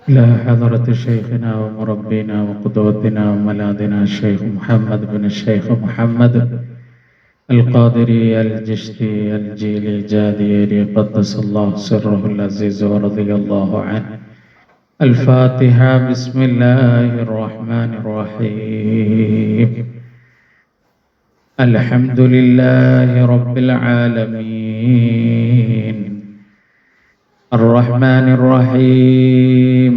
إلى حضرة شيخنا ومربينا وقدوتنا وملاذنا الشيخ محمد بن الشيخ محمد القادري الجشتي الجيلي جاديري قدس الله سره العزيز ورضي الله عنه. الفاتحة. بسم الله الرحمن الرحيم. الحمد لله رب العالمين الرحمن الرحيم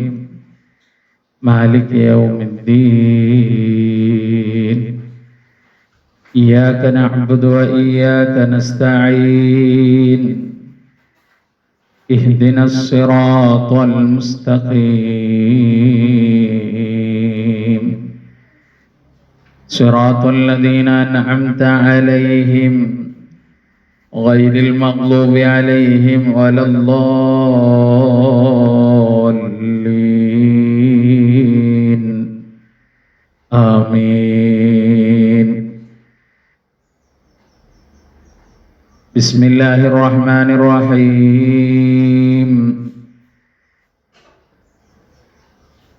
مالك يوم الدين. إياك نعبد وإياك نستعين. اهدنا الصراط المستقيم صراط الذين أنعمت عليهم غير المغضوب عليهم ولا الضالين. آمين. بسم الله الرحمن الرحيم.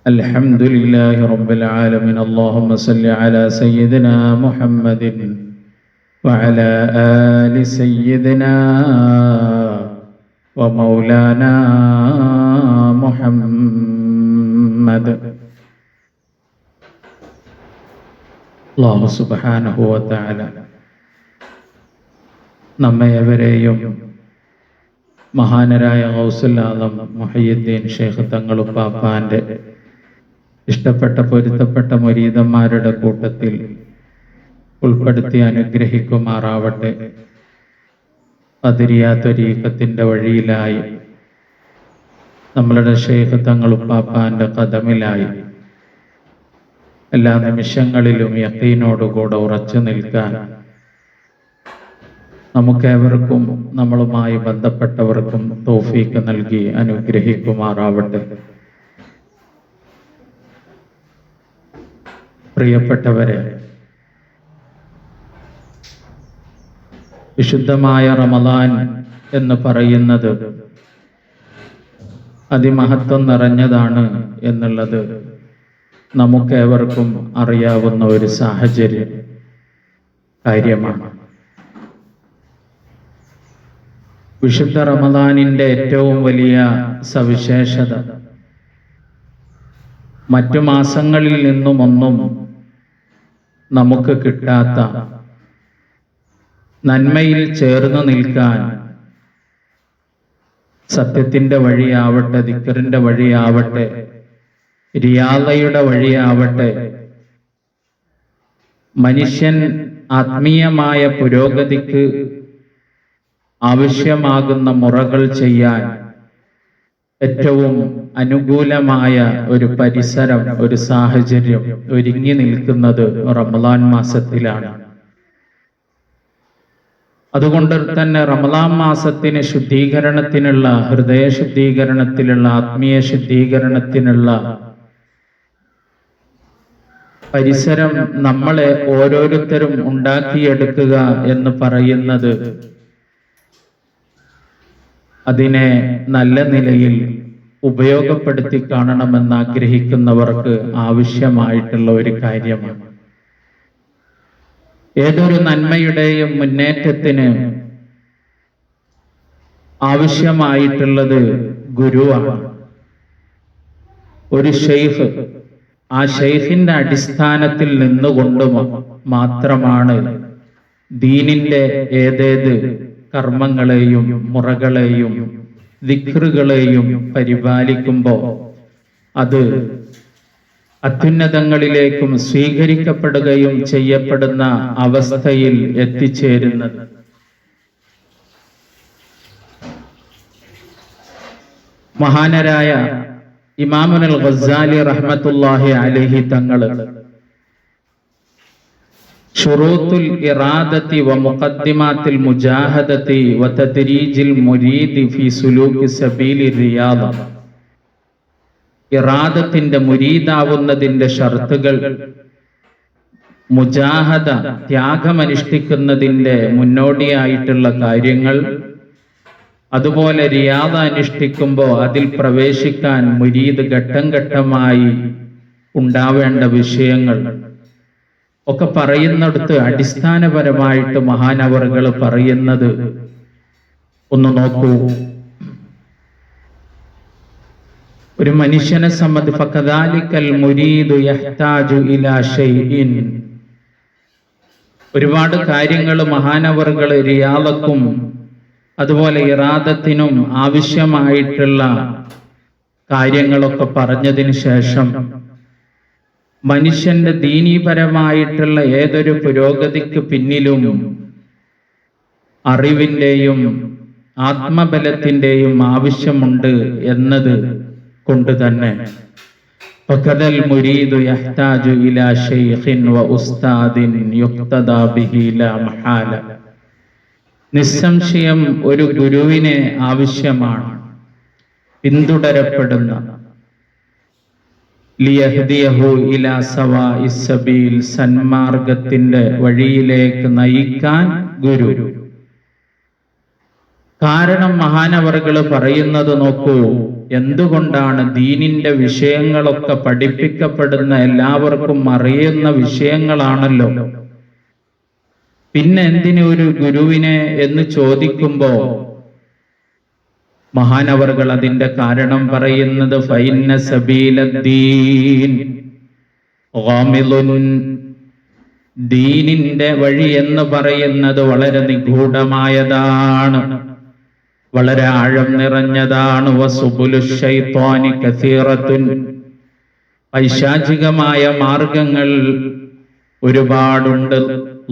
الحمد لله رب العالمين. اللهم صل على سيدنا محمد وعلى آل سيدنا ومولانا محمد. അല്ലാഹു സുബ്ഹാനഹു വ തആല നമ്മയെവരെയും മഹാനരായ ഗൗസുൽ ആലം മുഹയ്യിദ്ദീൻ ശൈഖ് തങ്ങളുപ്പാപ്പാന്റെ ഇഷ്ടപ്പെട്ട പൊരുത്തപ്പെട്ട മുരീദന്മാരുടെ കൂട്ടത്തിൽ ഉൾപ്പെടുത്തി അനുഗ്രഹിക്കുമാറാവട്ടെ. ഖദരിയ ത്വരീഖത്തിന്റെ വഴിയിലായി നമ്മളുടെ ശൈഖ് തങ്ങളുപ്പാപ്പാന്റെ ഖദമിലായി എല്ലാ നിമിഷങ്ങളിലും യഖീനോടുകൂടെ ഉറച്ചു നിൽക്കാൻ നമുക്കേവർക്കും നമ്മളുമായി ബന്ധപ്പെട്ടവർക്കും തൗഫീഖ് നൽകി അനുഗ്രഹിക്കുമാറാവട്ടെ. പ്രിയപ്പെട്ടവരെ, വിശുദ്ധമായ റമദാൻ എന്ന് പറയുന്നത് അതിമഹത്വം നിറഞ്ഞതാണ് എന്നുള്ളത് നമുക്കേവർക്കും അറിയാവുന്ന ഒരു കാര്യമാണ്. വിശുദ്ധ റമദാനിന്റെ ഏറ്റവും വലിയ സവിശേഷത മറ്റു മാസങ്ങളിൽ നിന്നുമൊന്നും നമുക്ക് കിട്ടാത്ത നന്മയിൽ ചേർന്നു നിൽക്കാൻ സത്യത്തിന്റെ വഴിയാവട്ടെ, ദിക്റിന്റെ വഴിയാവട്ടെ, റിയാദയുടെ വഴിയാവട്ടെ, മനുഷ്യൻ ആത്മീയമായ പുരോഗതിക്ക് ആവശ്യമാകുന്ന മുറകൾ ചെയ്യാൻ ഏറ്റവും അനുകൂലമായ ഒരു പരിസരം, ഒരു സാഹചര്യം ഒരുങ്ങി നിൽക്കുന്നത് റമദാൻ മാസത്തിലാണ്. അതുകൊണ്ട് തന്നെ റമദാൻ മാസത്തിന് ശുദ്ധീകരണത്തിനുള്ള, ഹൃദയ ശുദ്ധീകരണത്തിനുള്ള, ആത്മീയ ശുദ്ധീകരണത്തിനുള്ള പരിസരം നമ്മളെ ഓരോരുത്തരും ഉണ്ടാക്കിയെടുക്കുക എന്ന് പറയുന്നത് അതിനെ നല്ല നിലയിൽ ഉപയോഗപ്പെടുത്തി കാണണമെന്ന് ആഗ്രഹിക്കുന്നവർക്ക് ആവശ്യമായിട്ടുള്ള ഒരു കാര്യമാണ്. ഏതൊരു നന്മയുടെയും മുന്നേറ്റത്തിന് ആവശ്യമായിട്ടുള്ളത് ഗുരുവാണ്, ഒരു ഷെയ്ഖ്. ആ ഷെയ്ഖിന്റെ അടിസ്ഥാനത്തിൽ നിന്നുകൊണ്ട് മാത്രമാണ് ദീനിന്റെ ഏതേത് കർമ്മങ്ങളെയും മുറകളെയും ദിക്റുകളെയും പരിപാലിക്കുമ്പോൾ അത് അത്യുന്നതങ്ങളിലേക്കും സ്വീകരിക്കപ്പെടുകയും ചെയ്യപ്പെടുന്ന അവസ്ഥയിൽ എത്തിച്ചേരുന്നത്. മഹാനരായ ഇമാമുൽ ഗസാലി റഹ്മത്തുള്ളാഹി അലൈഹി തങ്ങൾ ശുറൂത്തുൽ ഇറാദത്തി വ മുഖദ്ദിമാത്തിൽ മുജാഹദത്തി വ തദ്രീജിൽ മുരീദി ഫി സുലൂകി സബീലി റിയാദ, ഇറാദത്തിന്റെ മുരീദാവുന്നതിന്റെ ഷർത്തുകൾ, മുജാഹദ ത്യാഗമനുഷ്ഠിക്കുന്നതിന്റെ മുന്നോടിയായിട്ടുള്ള കാര്യങ്ങൾ, അതുപോലെ റിയാദ അനുഷ്ഠിക്കുമ്പോൾ അതിൽ പ്രവേശിക്കാൻ മുരീദ് ഘട്ടം ഘട്ടമായി ഉണ്ടാവേണ്ട വിഷയങ്ങൾ ഒക്കെ പറയുന്നിടത്ത് അടിസ്ഥാനപരമായിട്ട് മഹാനവറുകൾ പറയുന്നത് ഒന്ന് നോക്കൂ. ഒരു മനുഷ്യനെ സംബന്ധിച്ച് ഫകദാലിക്കൽ മുരീദു യഹ്താജു ഇലാ ശൈഇൻ, ഒരുപാട് കാര്യങ്ങൾ മഹാനവറുകൾ റിയാദക്കും അതുപോലെ ഇറാദത്തിനും ആവശ്യമായിട്ടുള്ള കാര്യങ്ങളൊക്കെ പറഞ്ഞതിന് ശേഷം മനുഷ്യന്റെ ദീനീപരമായിട്ടുള്ള ഏതൊരു പുരോഗതിക്ക് പിന്നിലും അറിവിന്റെയും ആത്മബലത്തിന്റെയും ആവശ്യമുണ്ട് എന്നത് കൊണ്ട് തന്നെ ഫഖദൽ മുരീദു യഹ്താജു ഇലാ ശൈഖിൻ വ ഉസ്താദിൻ യുഖ്തദാ ബിഹി ലാ മഹാല, നിസ്സംശയം ഒരു ഗുരുവിനെ ആവശ്യമാണ്, പിന്തുടരപ്പെടുന്ന, ലിയഹ്ദിയഹു ഇലാ സവാഇസ് സബീൽ, സന്മാർഗത്തിന്റെ വഴിയിലേക്ക് നയിക്കാൻ ഗുരു. കാരണം മഹാനവറുകൾ പറയുന്നത് നോക്കൂ, എന്തുകൊണ്ടാണ് ദീനിന്റെ വിഷയങ്ങളൊക്കെ പഠിപ്പിക്കപ്പെടുന്ന എല്ലാവർക്കും അറിയുന്ന വിഷയങ്ങളാണല്ലോ, പിന്നെ എന്തിനു ഒരു ഗുരുവിനെ എന്ന് ചോദിക്കുമ്പോ മഹാനവറുകൾ അതിന്റെ കാരണം പറയുന്നത് ഫൈന്ന സബീലദ്ദീൻ ഗാമിളുൻ, ദീനിന്റെ വഴി എന്ന് പറയുന്നത് വളരെ നിഗൂഢമായതാണ്, വളരെ ആഴം നിറഞ്ഞതാണ്. വസുബുലു ശൈത്വാനി കസീറത്തുൻ, പൈശാചികമായ മാർഗങ്ങൾ ഒരുപാടുണ്ട്.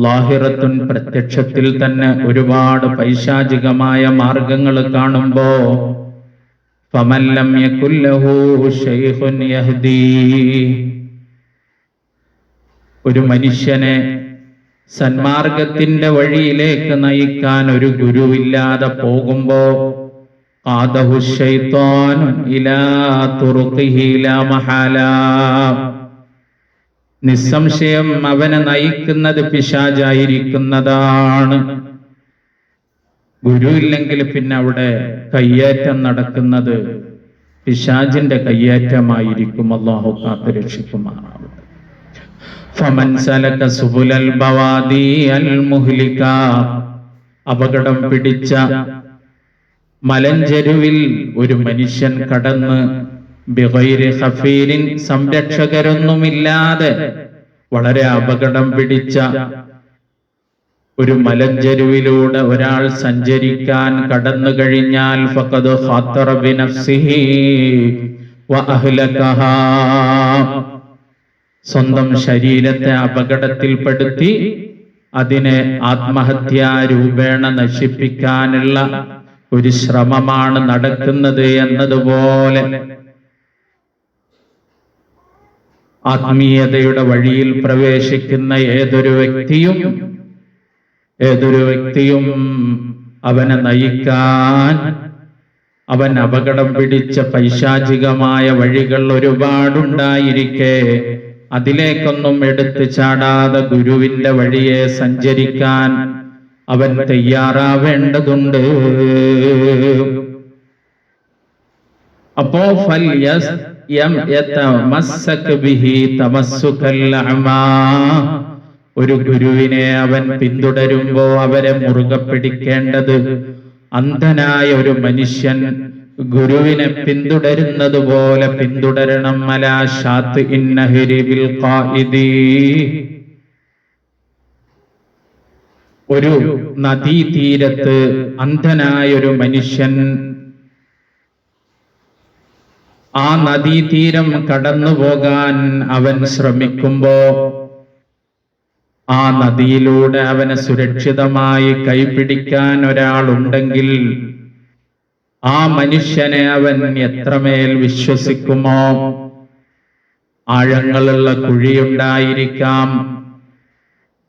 ലാഹിറത്തുൻ, പ്രത്യക്ഷത്തിൽ തന്നെ ഒരുപാട് പൈശാചികമായ മാർഗങ്ങൾ കാണുമ്പോ ഫമൻ ലം യകുൽ ലഹു ശൈഖുൻ യഹ്ദി, ഒരു മനുഷ്യനെ സന്മാർഗത്തിന്റെ വഴിയിലേക്ക് നയിക്കാൻ ഒരു ഗുരുവില്ലാതെ പോകുമ്പോ ഖാദഹു ശൈത്വാനു ഇലാ തുറുഖിഹി ലാ മഹാല, നിസ്സംശയം അവനെ നയിക്കുന്നത് പിശാചായിരിക്കുന്നതാണ്. ഗുരു ഇല്ലെങ്കിൽ പിന്നെ അവിടെ കയ്യേറ്റം നടക്കുന്നത് പിശാചിന്റെ കയ്യേറ്റമായിരിക്കും. അല്ലാഹു കാത്തുരക്ഷിക്കുമാറാവട്ടെ. ഫമൻ സലക സുബുലൽ ബവാദി അൽ മുഹ്ലിക, അപകടം പിടിച്ച മലഞ്ചെരുവിൽ ഒരു മനുഷ്യൻ കടന്ന് ബിഗൈരി ഖഫീരിൻ, സംരക്ഷകരൊന്നുമില്ലാതെ വളരെ അപകടം പിടിച്ച ഒരു മലഞ്ചെരുവിലൂടെ ഒരാൾ സഞ്ചരിക്കാൻ കടന്നു കഴിഞ്ഞാൽ ഫഖദ് ഖാത്തറ ബിനഫ്സിഹി വ അഹ്ലകഹാ, സ്വന്തം ശരീരത്തെ അപകടത്തിൽപ്പെടുത്തി അതിനെ ആത്മഹത്യാരൂപേണ നശിപ്പിക്കാനുള്ള ഒരു ശ്രമമാണ് നടക്കുന്നത് എന്നതുപോലെ ആത്മീയതയുടെ വഴിയിൽ പ്രവേശിക്കുന്ന ഏതൊരു വ്യക്തിയും അവനെ നയിക്കാൻ, അവൻ അപകടം പിടിച്ച പൈശാചികമായ വഴികൾ ഒരുപാടുണ്ടായിരിക്കെ അതിലേക്കൊന്നും എടുത്തു ചാടാതെ ഗുരുവിന്റെ വഴിയെ സഞ്ചരിക്കാൻ അവൻ തയ്യാറാവേണ്ടതുണ്ട്. അപ്പോ ഒരു ഗുരുവിനെ അവൻ പിന്തുടരുമ്പോ അവരെ മുറുകെ പിടിക്കേണ്ടത് അന്ധനായ ഒരു മനുഷ്യൻ ഗുരുവിനെ പിന്തുടരുന്നത് പോലെ പിന്തുടരണം. അലാ ശാത്തിഇൻ നഹരി ബിൽ ഖായിദി, ഒരു നദീതീരത്ത് അന്ധനായ ഒരു മനുഷ്യൻ ആ നദീതീരം കടന്നു പോകാൻ അവൻ ശ്രമിക്കുമ്പോ ആ നദിയിലൂടെ അവനെ സുരക്ഷിതമായി കൈപിടിക്കാൻ ഒരാളുണ്ടെങ്കിൽ ആ മനുഷ്യനെ അവൻ എത്രമേൽ വിശ്വസിക്കുമോ. ആഴങ്ങളുള്ള കുഴിയുണ്ടായിരിക്കാം,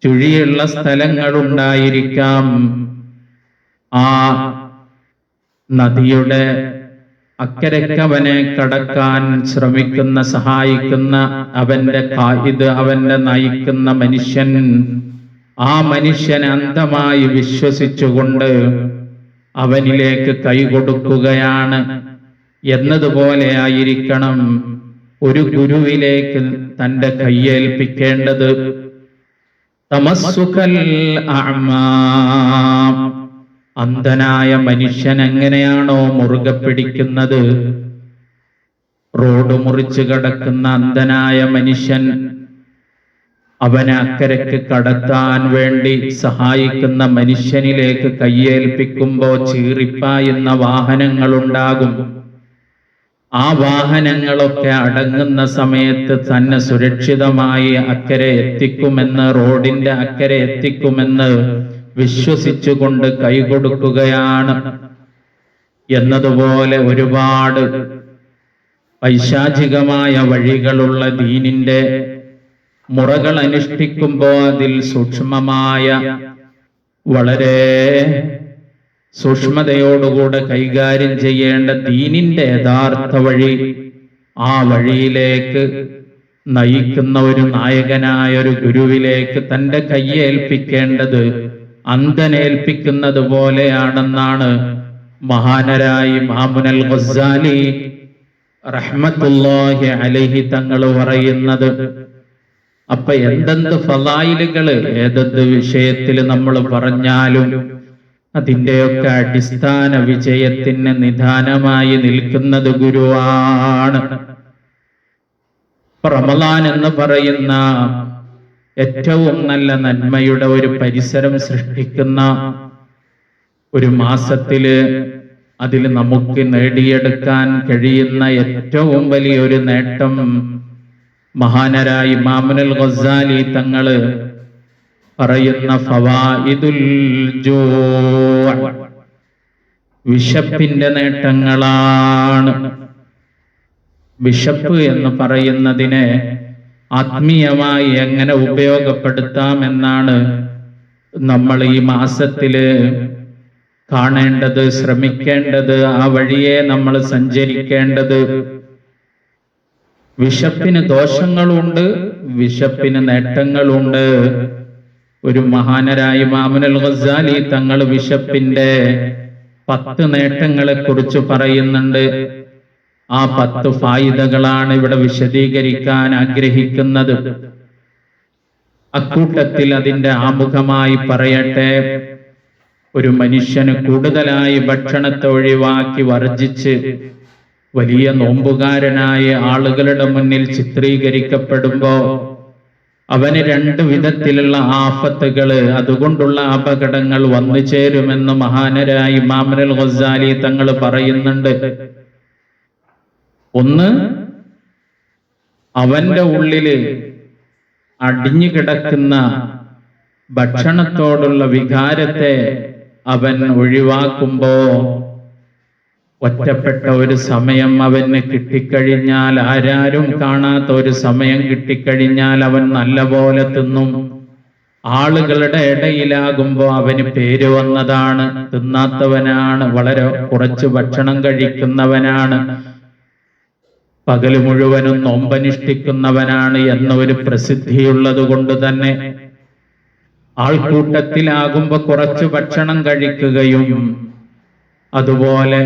ചുഴിയുള്ള സ്ഥലങ്ങളുണ്ടായിരിക്കാം, ആ നദിയുടെ അക്കരക്കവനെ കടക്കാൻ ശ്രമിക്കുന്ന സഹായിക്കുന്ന അവന്റെ ഖായിദ്, അവന്റെ നയിക്കുന്ന മനുഷ്യൻ, ആ മനുഷ്യനെ അന്ധമായി വിശ്വസിച്ചുകൊണ്ട് അവനിലേക്ക് കൈകൊടുക്കുകയാണ് എന്നതുപോലെ ആയിരിക്കണം ഒരു ഗുരുവിലേക്ക് തന്റെ കയ്യേൽപ്പിക്കേണ്ടത്. തമസ്സുകൽ അഅ്മാ, അന്ധനായ മനുഷ്യൻ എങ്ങനെയാണോ മുറുകെ പിടിക്കുന്നത്, റോഡ് മുറിച്ച് കടക്കുന്ന അന്ധനായ മനുഷ്യൻ അവനെ അക്കരയ്ക്ക് കടത്താൻ വേണ്ടി സഹായിക്കുന്ന മനുഷ്യനിലേക്ക് കയ്യേൽപ്പിക്കുമ്പോൾ ചീറിപ്പായുന്ന വാഹനങ്ങളുണ്ടാകും. ആ വാഹനങ്ങളൊക്കെ അടങ്ങുന്ന സമയത്ത് തന്നെ സുരക്ഷിതമായി അക്കരെ എത്തിക്കുമെന്ന്, റോഡിന്റെ അക്കരെ എത്തിക്കുമെന്ന് വിശ്വസിച്ചുകൊണ്ട് കൈകൊടുക്കുകയാണ്. എന്നതുപോലെ ഒരുപാട് പൈശാചികമായ വഴികളുള്ള ദീനിന്റെ മുറകൾ അനുഷ്ഠിക്കുമ്പോൾ അതിൽ സൂക്ഷ്മമായ, വളരെ സൂക്ഷ്മതയോടുകൂടെ കൈകാര്യം ചെയ്യേണ്ട ദീനിന്റെ യഥാർത്ഥ വഴി, ആ വഴിയിലേക്ക് നയിക്കുന്ന ഒരു നായകനായ ഒരു ഗുരുവിലേക്ക് തന്റെ കയ്യേൽപ്പിക്കേണ്ടത് അന്ധനേൽപ്പിക്കുന്നത് പോലെയാണെന്നാണ് മഹാനരായ ഇമാമുൽ ഗസ്സാലി റഹ്മത്തുള്ളാഹി അലൈഹി തങ്ങൾ പറയുന്നത്. അപ്പൊ എന്തെന്ത് ഫളായിലുകൾ ഏതെന്ത് വിഷയത്തിൽ നമ്മൾ പറഞ്ഞാലും അതിന്റെയൊക്കെ അടിസ്ഥാന വിജയത്തിന് നിദാനമായി നിൽക്കുന്നത് ഗുരുവാണ്. റമളാൻ എന്ന് പറയുന്ന ഏറ്റവും നല്ല നന്മയുടെ ഒരു പരിസരം സൃഷ്ടിക്കുന്ന ഒരു മാസത്തില് അതിൽ നമുക്ക് നേടിയെടുക്കാൻ കഴിയുന്ന ഏറ്റവും വലിയൊരു നേട്ടം മഹാനരായ ഇമാമുൽ ഗസ്സാലി തങ്ങള് പറയുന്ന ഫവായിദുൽ ജൂ', വിശപ്പിന്റെ നേട്ടങ്ങളാണ്. വിശപ്പ് എന്ന് പറയുന്നതിനെ ആത്മീയമായി എങ്ങനെ ഉപയോഗപ്പെടുത്താം എന്നാണ് നമ്മൾ ഈ മാസത്തില് കാണേണ്ടത്, ശ്രമിക്കേണ്ടത്, ആ വഴിയെ നമ്മൾ സഞ്ചരിക്കേണ്ടത്. വിശപ്പിന് ദോഷങ്ങളുണ്ട്, വിശപ്പിന് നേട്ടങ്ങളുണ്ട്. ഒരു മഹാനരായ ഇമാമുൽ ഗസ്സാലി തങ്ങൾ വിശപ്പിന്റെ 10 നേട്ടങ്ങളെ കുറിച്ച് പറയുന്നുണ്ട്. ആ 10 ഫായിദകളാണ് ഇവിടെ വിശദീകരിക്കാൻ ആഗ്രഹിക്കുന്നത്. അക്കൂട്ടത്തിൽ അതിന്റെ ആമുഖമായി പറയട്ടെ, ഒരു മനുഷ്യന് കൂടുതലായി ഭക്ഷണത്തെ ഒഴിവാക്കി വർജിച്ച് വലിയ നോമ്പുകാരനായ ആളുകളുടെ മുന്നിൽ ചിത്രീകരിക്കപ്പെടുമ്പോ അവന് 2 വിധത്തിലുള്ള ആഫത്തുകള്, അതുകൊണ്ടുള്ള അപകടങ്ങൾ വന്നു ചേരുമെന്ന് മഹാനരായ ഇമാമുൽ ഗസ്സാലി തങ്ങൾ പറയുന്നുണ്ട്. ഒന്ന്, അവന്റെ ഉള്ളില് അടിഞ്ഞു കിടക്കുന്ന ഭക്ഷണത്തോടുള്ള വികാരത്തെ അവൻ ഒഴിവാക്കുമ്പോ ഒറ്റപ്പെട്ട ഒരു സമയം അവന് കിട്ടിക്കഴിഞ്ഞാൽ, ആരാരും കാണാത്ത ഒരു സമയം കിട്ടിക്കഴിഞ്ഞാൽ അവൻ നല്ലപോലെ തിന്നും. ആളുകളുടെ ഇടയിലാകുമ്പോ അവന് പേര് വന്നതാണ്, തിന്നാത്തവനാണ്, വളരെ കുറച്ച് ഭക്ഷണം കഴിക്കുന്നവനാണ്, പകല് മുഴുവനും നോമ്പനുഷ്ഠിക്കുന്നവനാണ് എന്ന ഒരു പ്രസിദ്ധിയുള്ളത് കൊണ്ട് തന്നെ ആൾക്കൂട്ടത്തിലാകുമ്പോ കുറച്ച് ഭക്ഷണം കഴിക്കുകയും, അതുപോലെ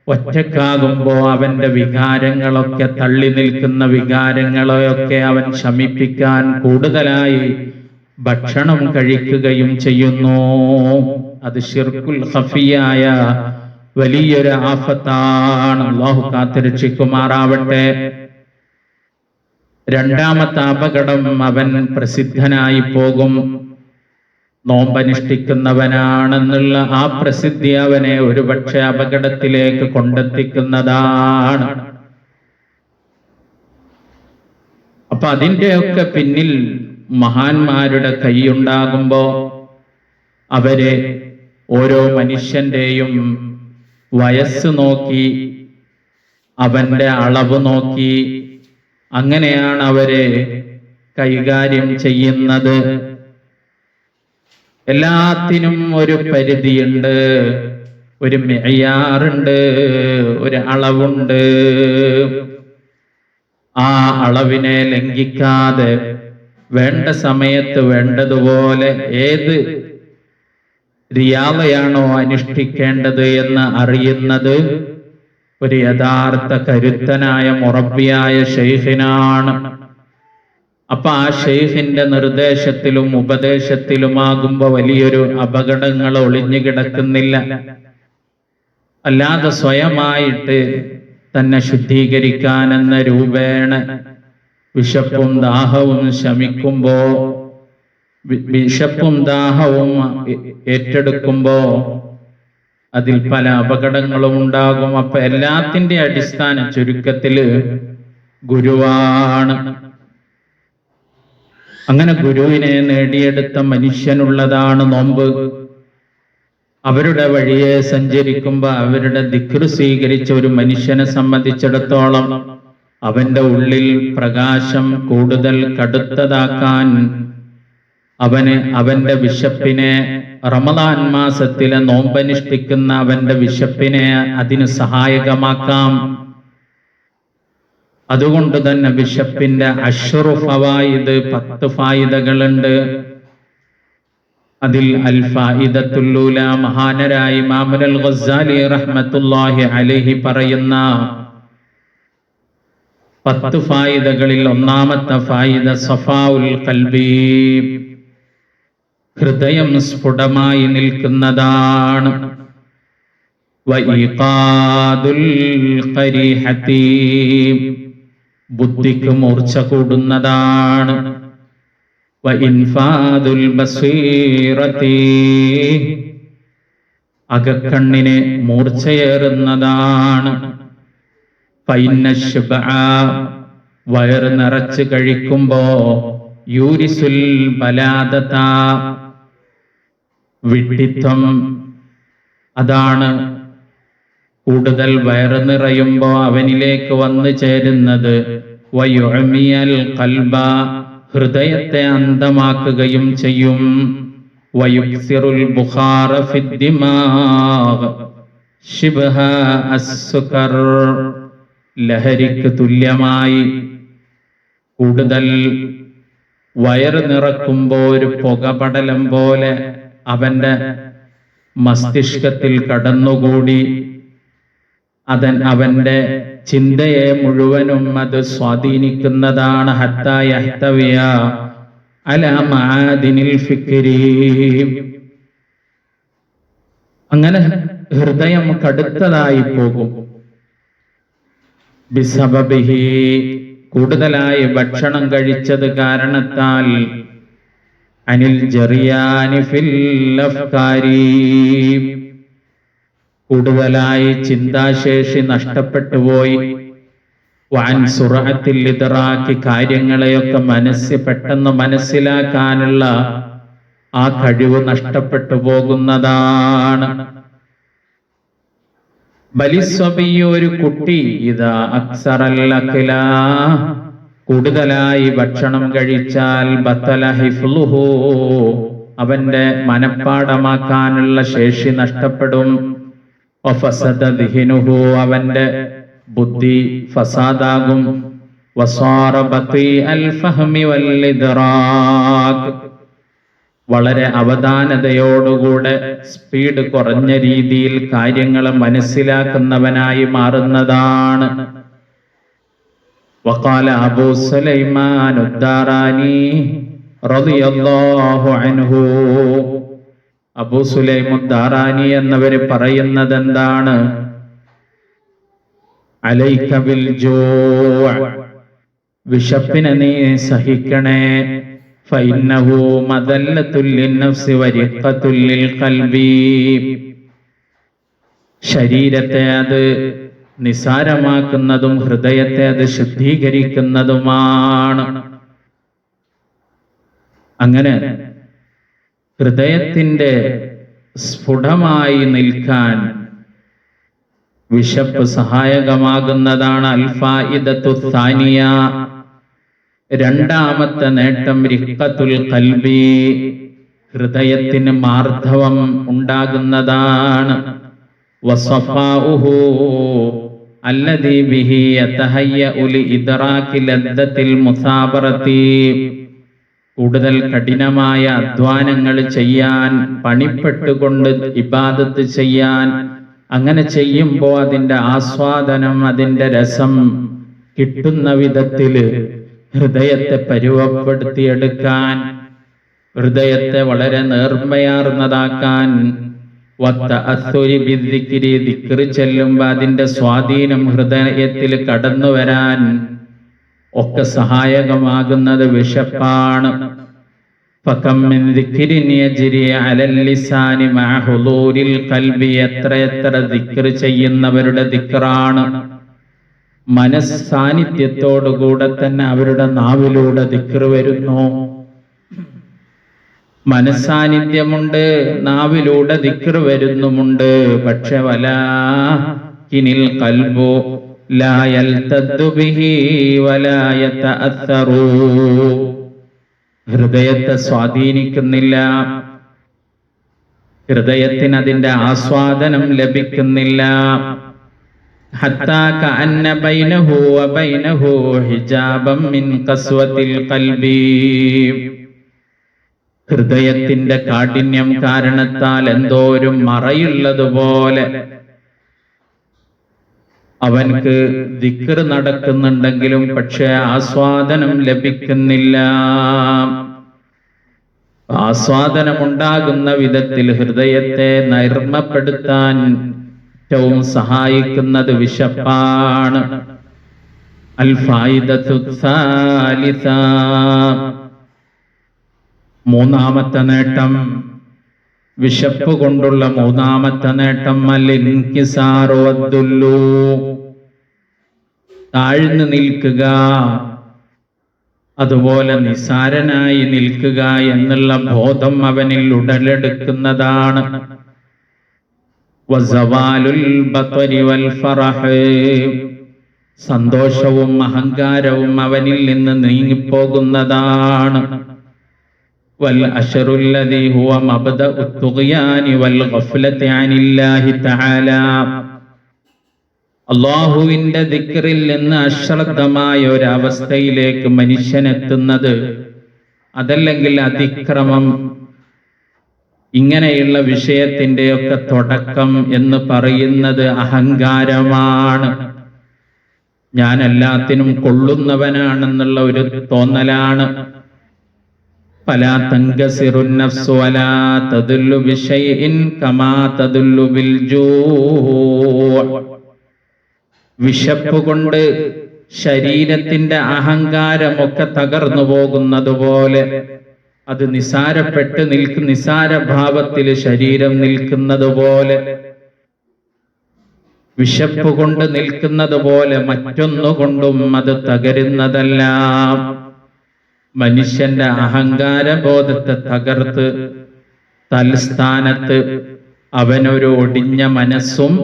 ഒറ്റക്കാകുമ്പോ അവന്റെ വികാരങ്ങളൊക്കെ, തള്ളി നിൽക്കുന്ന വികാരങ്ങളെയൊക്കെ അവൻ ശമിപ്പിക്കാൻ കൂടുതലായി ഭക്ഷണം കഴിക്കുകയും ചെയ്യുന്നു. അത് ശിർക്കുൽ ഖഫിയായ വലിയൊരു ആഫത്താണ്. അല്ലാഹു കാത്തുരക്ഷിക്കുമാറാവട്ടെ. രണ്ടാമത്തെ അപകടം, അവൻ പ്രസിദ്ധനായി പോകും. നോമ്പനുഷ്ഠിക്കുന്നവനാണെന്നുള്ള ആ പ്രസിദ്ധി അവനെ ഒരുപക്ഷെ അപകടത്തിലേക്ക് കൊണ്ടെത്തിക്കുന്നതാണ്. അപ്പൊ അതിന്റെയൊക്കെ പിന്നിൽ മഹാന്മാരുടെ കൈയുണ്ടാകുമ്പോ അവരെ ഓരോ മനുഷ്യന്റെയും വയസ്സ് നോക്കി, അവന്റെ അളവ് നോക്കി, അങ്ങനെയാണ് അവരെ കൈകാര്യം ചെയ്യുന്നത്. എല്ലാത്തിനും ഒരു പരിധിയുണ്ട്, ഒരു മിഅ്യാറുണ്ട്, ഒരു അളവുണ്ട്. ആ അളവിനെ ലംഘിക്കാതെ വേണ്ട സമയത്ത് വേണ്ടതുപോലെ ഏത് റിയാളയാണോ അനുഷ്ഠിക്കേണ്ടത് എന്ന് അറിയുന്നത് ഒരു യഥാർത്ഥ കരുത്തനായ മുറബ്ബിയായ ശൈഖിനാണ്. അപ്പൊ ആ ശൈഖിന്റെ നിർദ്ദേശത്തിലും ഉപദേശത്തിലുമാകുമ്പോ വലിയൊരു അപകടങ്ങൾ ഒളിഞ്ഞു കിടക്കുന്നില്ല. അല്ലാതെ സ്വയമായിട്ട് തന്നെ ശുദ്ധീകരിക്കാനെന്ന രൂപേണ വിശപ്പും ദാഹവും ശമിക്കുമ്പോ, വിശപ്പും ദാഹവും ഏറ്റെടുക്കുമ്പോ അതിൽ പല അപകടങ്ങളും ഉണ്ടാകും. അപ്പൊ എല്ലാത്തിന്റെ അടിസ്ഥാന ചുരുക്കത്തില് ഗുരുവാണ്. അങ്ങനെ ഗുരുവിനെ നേടിയെടുത്ത മനുഷ്യനുള്ളതാണ് നോമ്പ്. അവരുടെ വഴിയെ സഞ്ചരിക്കുമ്പോ അവരുടെ ദിക്ർ സ്വീകരിച്ച ഒരു മനുഷ്യനെ സംബന്ധിച്ചിടത്തോളം അവന്റെ ഉള്ളിൽ പ്രകാശം കൂടുതൽ കടുത്തതാക്കാൻ, അവന്റെ വിശപ്പിനെ, റമദാൻ മാസത്തിലെ നോമ്പനുഷ്ഠിക്കുന്ന അവന്റെ വിശപ്പിനെ അതിന് സഹായകമാക്കാം. അതുകൊണ്ട് തന്നെ വിശപ്പിന്റെ അശ്റു ഫവായിദ്, 10 ഫായിദകളുണ്ട്. അതിൽ അൽ ഫായിദത്തുൽ ഊല മഹാനരായ ഇമാം അൽ ഗസ്സാലി റഹ്മത്തുള്ളാഹി അലൈഹി പറയുന്ന 10 ഫായിദകളിൽ ഒന്നാമത്തെ ഫായിദ സഫാഉൽ ഖൽബി, ഹൃദയം സ്ഫുടമായി നിൽക്കുന്നതാണ്. വഇഖാദുൽ ഖരീഹതി, ബുദ്ധിക്ക് മൂർച്ച കൂടുന്നതാണ്. വഇൻഫാദുൽ ബസീറതി, അകക്കണ്ണിന് മൂർച്ചയേറുന്നതാണ്. ഫഇന്നശ്ബഅ, വയറ് നിറച്ച് കഴിക്കുമ്പോ യൂരിസുൽ ബലാദത, വിഡ്ഢിത്വം അതാണ് കൂടുതൽ വയറ് നിറയുമ്പോ അവനിലേക്ക് വന്നു ചേരുന്നത്. വയുഅമിയൽ ഖൽബ, ഹൃദയത്തെ അന്ധമാക്കുകയും ചെയ്യും. വയുക്സിറുൽ ബുഖാറ ഫിദ്ദിമാഗ് ശിബ്ഹ അസ്സുകർ, ലഹരിക്ക് തുല്യമായി കൂടുതൽ വയറ് നിറക്കുമ്പോ ഒരു പുകപടലം പോലെ അവന്റെ മസ്തിഷ്കത്തിൽ കടന്നുകൂടി അവന്റെ ചിന്തയെ മുഴുവനും അത് സ്വാധീനിക്കുന്നതാണ്. ഹത്താ യഹ്തവിയ അലാ മആദിനിൽ ഫിക്രി, അങ്ങനെ ഹൃദയം കടുത്തതായി പോകും. ബിസബബിഹി, കൂടുതലായി ഭക്ഷണം കഴിച്ചത് കാരണത്താൽ. അനിൽ ജറിയാനി ഫിൽ അഫ്കാരി, കൂടുതലായി ചിന്താശേഷി നഷ്ടപ്പെട്ടു പോയി. വഅൻ സുറഅത്തിൽ ഇദ്റാക്കി, കാര്യങ്ങളെയൊക്കെ പെട്ടെന്ന് മനസ്സിലാക്കാനുള്ള ആ കഴിവ് നഷ്ടപ്പെട്ടു പോകുന്നതാണ്. ബലിസ്വബിയ, ഒരു കുട്ടി, ഇദാ അക്സറൽ അക്ല, കൂടുതലായി ഭക്ഷണം കഴിച്ചാൽ ബത്തല ഹിഫ്ലുഹു, അവന്റെ മനപ്പാടമാക്കാനുള്ള ശേഷി നഷ്ടപ്പെടും. വഫസദ ദിഹ്നുഹു, അവന്റെ ബുദ്ധി ഫസാദാകും. വസാറ ബതീഅൽ ഫഹ്മി വൽ ഇദ്റാക്, വളരെ അവധാനതയോടുകൂടെ സ്പീഡ് കുറഞ്ഞ രീതിയിൽ കാര്യങ്ങൾ മനസ്സിലാക്കുന്നവനായി മാറുന്നതാണ്. വഖാല അബൂ സുലൈമാൻ അദ്ദാറാനി റളിയല്ലാഹു അൻഹു, അബൂ സുലൈം അദ്ദാറാനി എന്നവര് പറയുന്നത് എന്താണ്? അലൈക ബിൽ ജൂ', വിശപ്പിനെ നീ സഹിക്കണേ. ഫഇന്നഹു മദല്ലത്തുൽ ലിന്നഫ്സി വരിഖത്തുൽ ലിൽ ഖൽബി, ശരീരത്തെ അത് നിസാരമാക്കുന്നതും ഹൃദയത്തെ അത് ശുദ്ധീകരിക്കുന്നതുമാണ്. അങ്ങനെ ഹൃദയത്തിന്റെ സ്ഫുടമായി നിൽക്കാൻ വിശപ്പ് സഹായകമാകുന്നതാണ്. അൽ ഫായിദത്തു സാനിയ, രണ്ടാമത്തെ നേട്ടം റിഖത്തുൽ ഖൽബി, ഹൃദയത്തിന് മാർദ്ദവം ഉണ്ടാകുന്നതാണ്. വസഫാഉഹു അല്ലദീ ബിഹി യതഹയ്യഉ ലി ഇദ്റാകി ലദ്ദത്തിൽ മുസാബറതി, കൂടുതൽ കഠിനമായ അധ്വാനങ്ങൾ ചെയ്യാൻ, പണിപ്പെട്ടുകൊണ്ട് ഇബാദത്ത് ചെയ്യാൻ, അങ്ങനെ ചെയ്യുമ്പോൾ അതിൻ്റെ ആസ്വാദനം, അതിൻ്റെ രസം കിട്ടുന്ന വിധത്തിൽ ഹൃദയത്തെ പരുവപ്പെടുത്തിയെടുക്കാൻ, ഹൃദയത്തെ വളരെ നേർമ്മയാർന്നതാക്കാൻ, ദിക്ർ ചെല്ലുമ്പോൾ അതിൻ്റെ സ്വാധീനം ഹൃദയത്തിൽ കടന്നു വരാൻ ഒക്കെ സഹായകമാകുന്നത് വിശപ്പാണ്. എത്രയെത്ര ദിക്ർ ചെയ്യുന്നവരുടെ ദിക്റാണ് മനസ്സാന്നിധ്യത്തോടുകൂടെ തന്നെ അവരുടെ നാവിലൂടെ ദിക്ർ വരുന്നു. മനസ്സാന്നിധ്യമുണ്ട്, നാവിലൂടെ ദിക്ർ വരുന്നുമുണ്ട്. പക്ഷെ വലാകിനിൽ ഖൽബു ലാ യൽതദ്ദു ബിഹി വലാ യതഅസ്സറു, ഹൃദയത്തെ സ്വാധീനിക്കുന്നില്ല, ഹൃദയത്തിന് അതിന്റെ ആസ്വാദനം ലഭിക്കുന്നില്ല. ഹത്താ കഅന്ന ബൈനഹു വബൈനഹു ഹിജാബൻ മിൻ ഖസ്വത്തിൽ ഖൽബി, ഹൃദയത്തിന്റെ കാഠിന്യം കാരണത്താൽ എന്തോ ഒരു മറയുള്ളതുപോലെ അവൻക്ക് ദിക്ർ നടക്കുന്നുണ്ടെങ്കിലും പക്ഷേ ആസ്വാദനം ലഭിക്കുന്നില്ല. ആസ്വാദനമുണ്ടാകുന്ന വിധത്തിൽ ഹൃദയത്തെ നൈർമപ്പെടുത്താൻ ഏറ്റവും സഹായിക്കുന്നത് വിശപ്പാണ്. അൽ ഫായിദത്തു സാലിസ, മൂന്നാമത്തെ നേട്ടം, വിശപ്പ് കൊണ്ടുള്ള മൂന്നാമത്തെ നേട്ടം അൽ-ഇൻകിസാറു വദ്ദുല്ലു, താഴ്ന്നു നിൽക്കുക, അതുപോലെ നിസാരനായി നിൽക്കുക എന്നുള്ള ബോധം അവനിൽ ഉടലെടുക്കുന്നതാണ്. വസവാലുൽ ബത്രി വൽ ഫറഹ്, സന്തോഷവും അഹങ്കാരവും അവനിൽ നിന്ന് നീങ്ങിപ്പോകുന്നതാണ്. വൽ അശ്റുല്ലദീ ഹുവ മബ്ദഉ തുഗ്യാനി വൽ ഗഫ്ലതി അനില്ലാഹി തആല, അല്ലാഹുവിന്റെ ദിക്റിൽ നിന്ന് അശ്രദ്ധമായ ഒരവസ്ഥയിലേക്ക് മനുഷ്യനെത്തുന്നത്, അതല്ലെങ്കിൽ അതിക്രമം, ഇങ്ങനെയുള്ള വിഷയത്തിൻ്റെയൊക്കെ തുടക്കം എന്ന് പറയുന്നത് അഹങ്കാരമാണ്. ഞാൻ എല്ലാത്തിനും കൊള്ളുന്നവനാണെന്നുള്ള ഒരു തോന്നലാണ്. ഫലാ തൻകസിറു നഫ്സു വലാ തദുല്ലു ബിശൈഇൻ കമാ തദുല്ലു ബിൽ ജൂ, വിശപ്പ് കൊണ്ട് ശരീരത്തിന്റെ അഹങ്കാരമൊക്കെ തകർന്നു പോകുന്നത് പോലെ, അത് നിസാരപ്പെട്ട് നിസാരഭാവത്തിൽ ശരീരം നിൽക്കുന്നത് പോലെ, വിശപ്പ് കൊണ്ട് നിൽക്കുന്നത് പോലെ മറ്റൊന്നുകൊണ്ടും അത് തകരുന്നതല്ല. മനുഷ്യന്റെ അഹങ്കാരബോധത്തെ തകർത്ത് തൽസ്ഥാനത്ത് അവനൊരു ഒടിഞ്ഞ മനസ്സും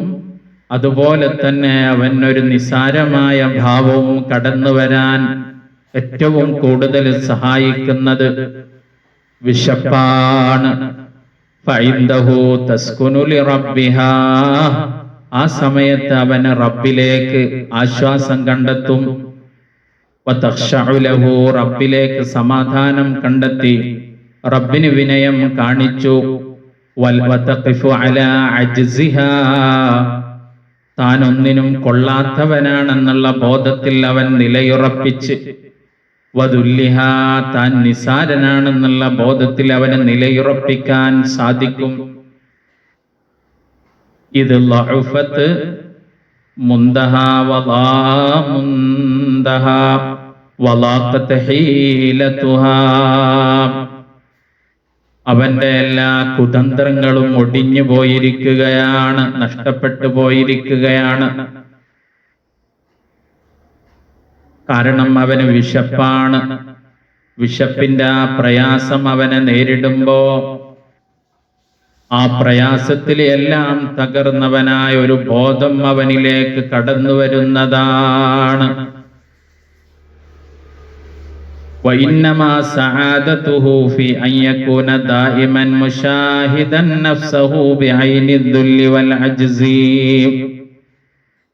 അതുപോലെ തന്നെ അവനൊരു നിസാരമായ ഭാവവും കടന്നു വരാൻ ഏറ്റവും കൂടുതൽ സഹായിക്കുന്നത് വിശപ്പാണ്. ഫഇൻദഹു തസ്കുനു ലിറബ്ബിഹാ, ആ സമയത്ത് അവന് റബ്ബിലേക്ക് ആശ്വാസം കണ്ടെത്തും. വതഖ്ശഉ ലഹു, റബ്ബിലേക്ക് സമാധാനം കണ്ടെത്തി, റബ്ബിന് വിനയം കാണിച്ചു. വതഖിഫു അലാ അജ്സിഹാ, താൻ ഒന്നിനും കൊള്ളാത്തവനാണെന്നുള്ള ബോധത്തിൽ അവൻ നിലയുറപ്പിച്ച്, വദുല്ലിഹാ, താൻ നിസാരനാണെന്നുള്ള ബോധത്തിൽ അവന് നിലയുറപ്പിക്കാൻ സാധിക്കും. ഇത് ലഉഫത്ത് മുന്തഹാ വലാ മുന്തഹാ വലാഖത്ത് ഹീലതുഹാ, അവന്റെ എല്ലാ കുതന്ത്രങ്ങളും ഒടിഞ്ഞു പോയിരിക്കുകയാണ്, നഷ്ടപ്പെട്ടു പോയിരിക്കുകയാണ്. കാരണം അവന് വിശപ്പാണ്. വിശപ്പിന്റെ ആ പ്രയാസം അവനെ നേരിടുമ്പോ ആ പ്രയാസത്തിൽ എല്ലാം തകർന്നവനായ ഒരു ബോധം അവനിലേക്ക് കടന്നു വരുന്നതാണ്. وإنما سعادته في أن يكون دائما مشاهدا نفسه بعين الذل والعجز.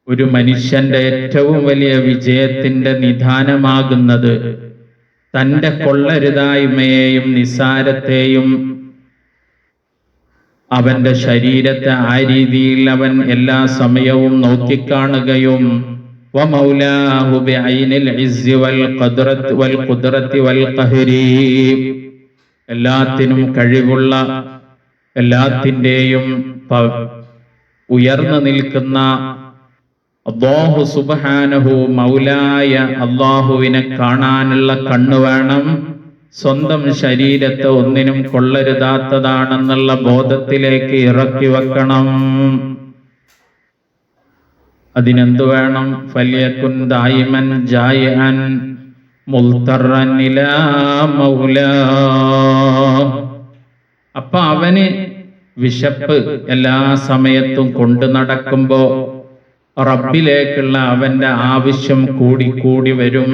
ഒരു മനുഷ്യന്റെ ഏറ്റവും വലിയ വിജയത്തിന്റെ നിദാനമാകുന്നത് തൻ്റെ കൊള്ളരുതായ്മയെയും നിസാരത്തെയും അവന്റെ ശരീരത്തെ ആ രീതിയിൽ അവൻ എല്ലാ സമയവും നോക്കിക്കാണുകയും വമൗലാഹു ബിഐനിൽ ഇസ്സി വൽ ഖുദ്റത്തി വൽ ഖഹരി, എല്ലാത്തിനും കഴിവുള്ള എല്ലാത്തിൻ്റെയും ഉയർന്നു നിൽക്കുന്ന അല്ലാഹു സുബ്ഹാനഹു മൗലായ അല്ലാഹുവിനെ കാണാനുള്ള കണ്ണു വേണം. സ്വന്തം ശരീരത്തെ ഒന്നിനും കൊള്ളരുതാത്തതാണെന്നുള്ള ബോധത്തിലേക്ക് ഇറക്കി വെക്കണം. അതിനെന്തു വേണം? ഫല്യകുൻ ദായിമൻ ജായിഅൻ മുൽത്തറൻ ഇലാ മൗലാ. അപ്പൊ അവന് വിശപ്പ് എല്ലാ സമയത്തും കൊണ്ടു നടക്കുമ്പോ റബ്ബിലേക്കുള്ള അവന്റെ ആവശ്യം കൂടി വരും.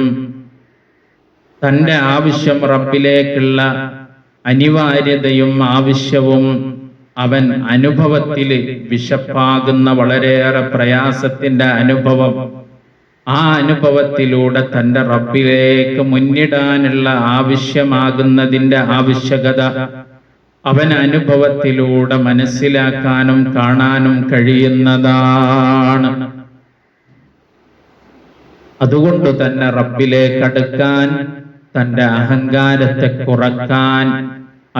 തൻ്റെ ആവശ്യം റബ്ബിലേക്കുള്ള അനിവാര്യതയും ആവശ്യവും അവൻ അനുഭവത്തിൽ വിശപ്പാകുന്ന വളരെയേറെ പ്രയാസത്തിന്റെ അനുഭവം, ആ അനുഭവത്തിലൂടെ തൻ്റെ റബ്ബിലേക്ക് മുന്നിടാനുള്ള ആവശ്യമാകുന്നതിൻ്റെ ആവശ്യകത അവൻ അനുഭവത്തിലൂടെ മനസ്സിലാക്കാനും കാണാനും കഴിയുന്നതാണ്. അതുകൊണ്ട് തന്നെ റബ്ബിലേക്ക് അടുക്കാൻ, തൻ്റെ അഹങ്കാരത്തെ കുറക്കാൻ,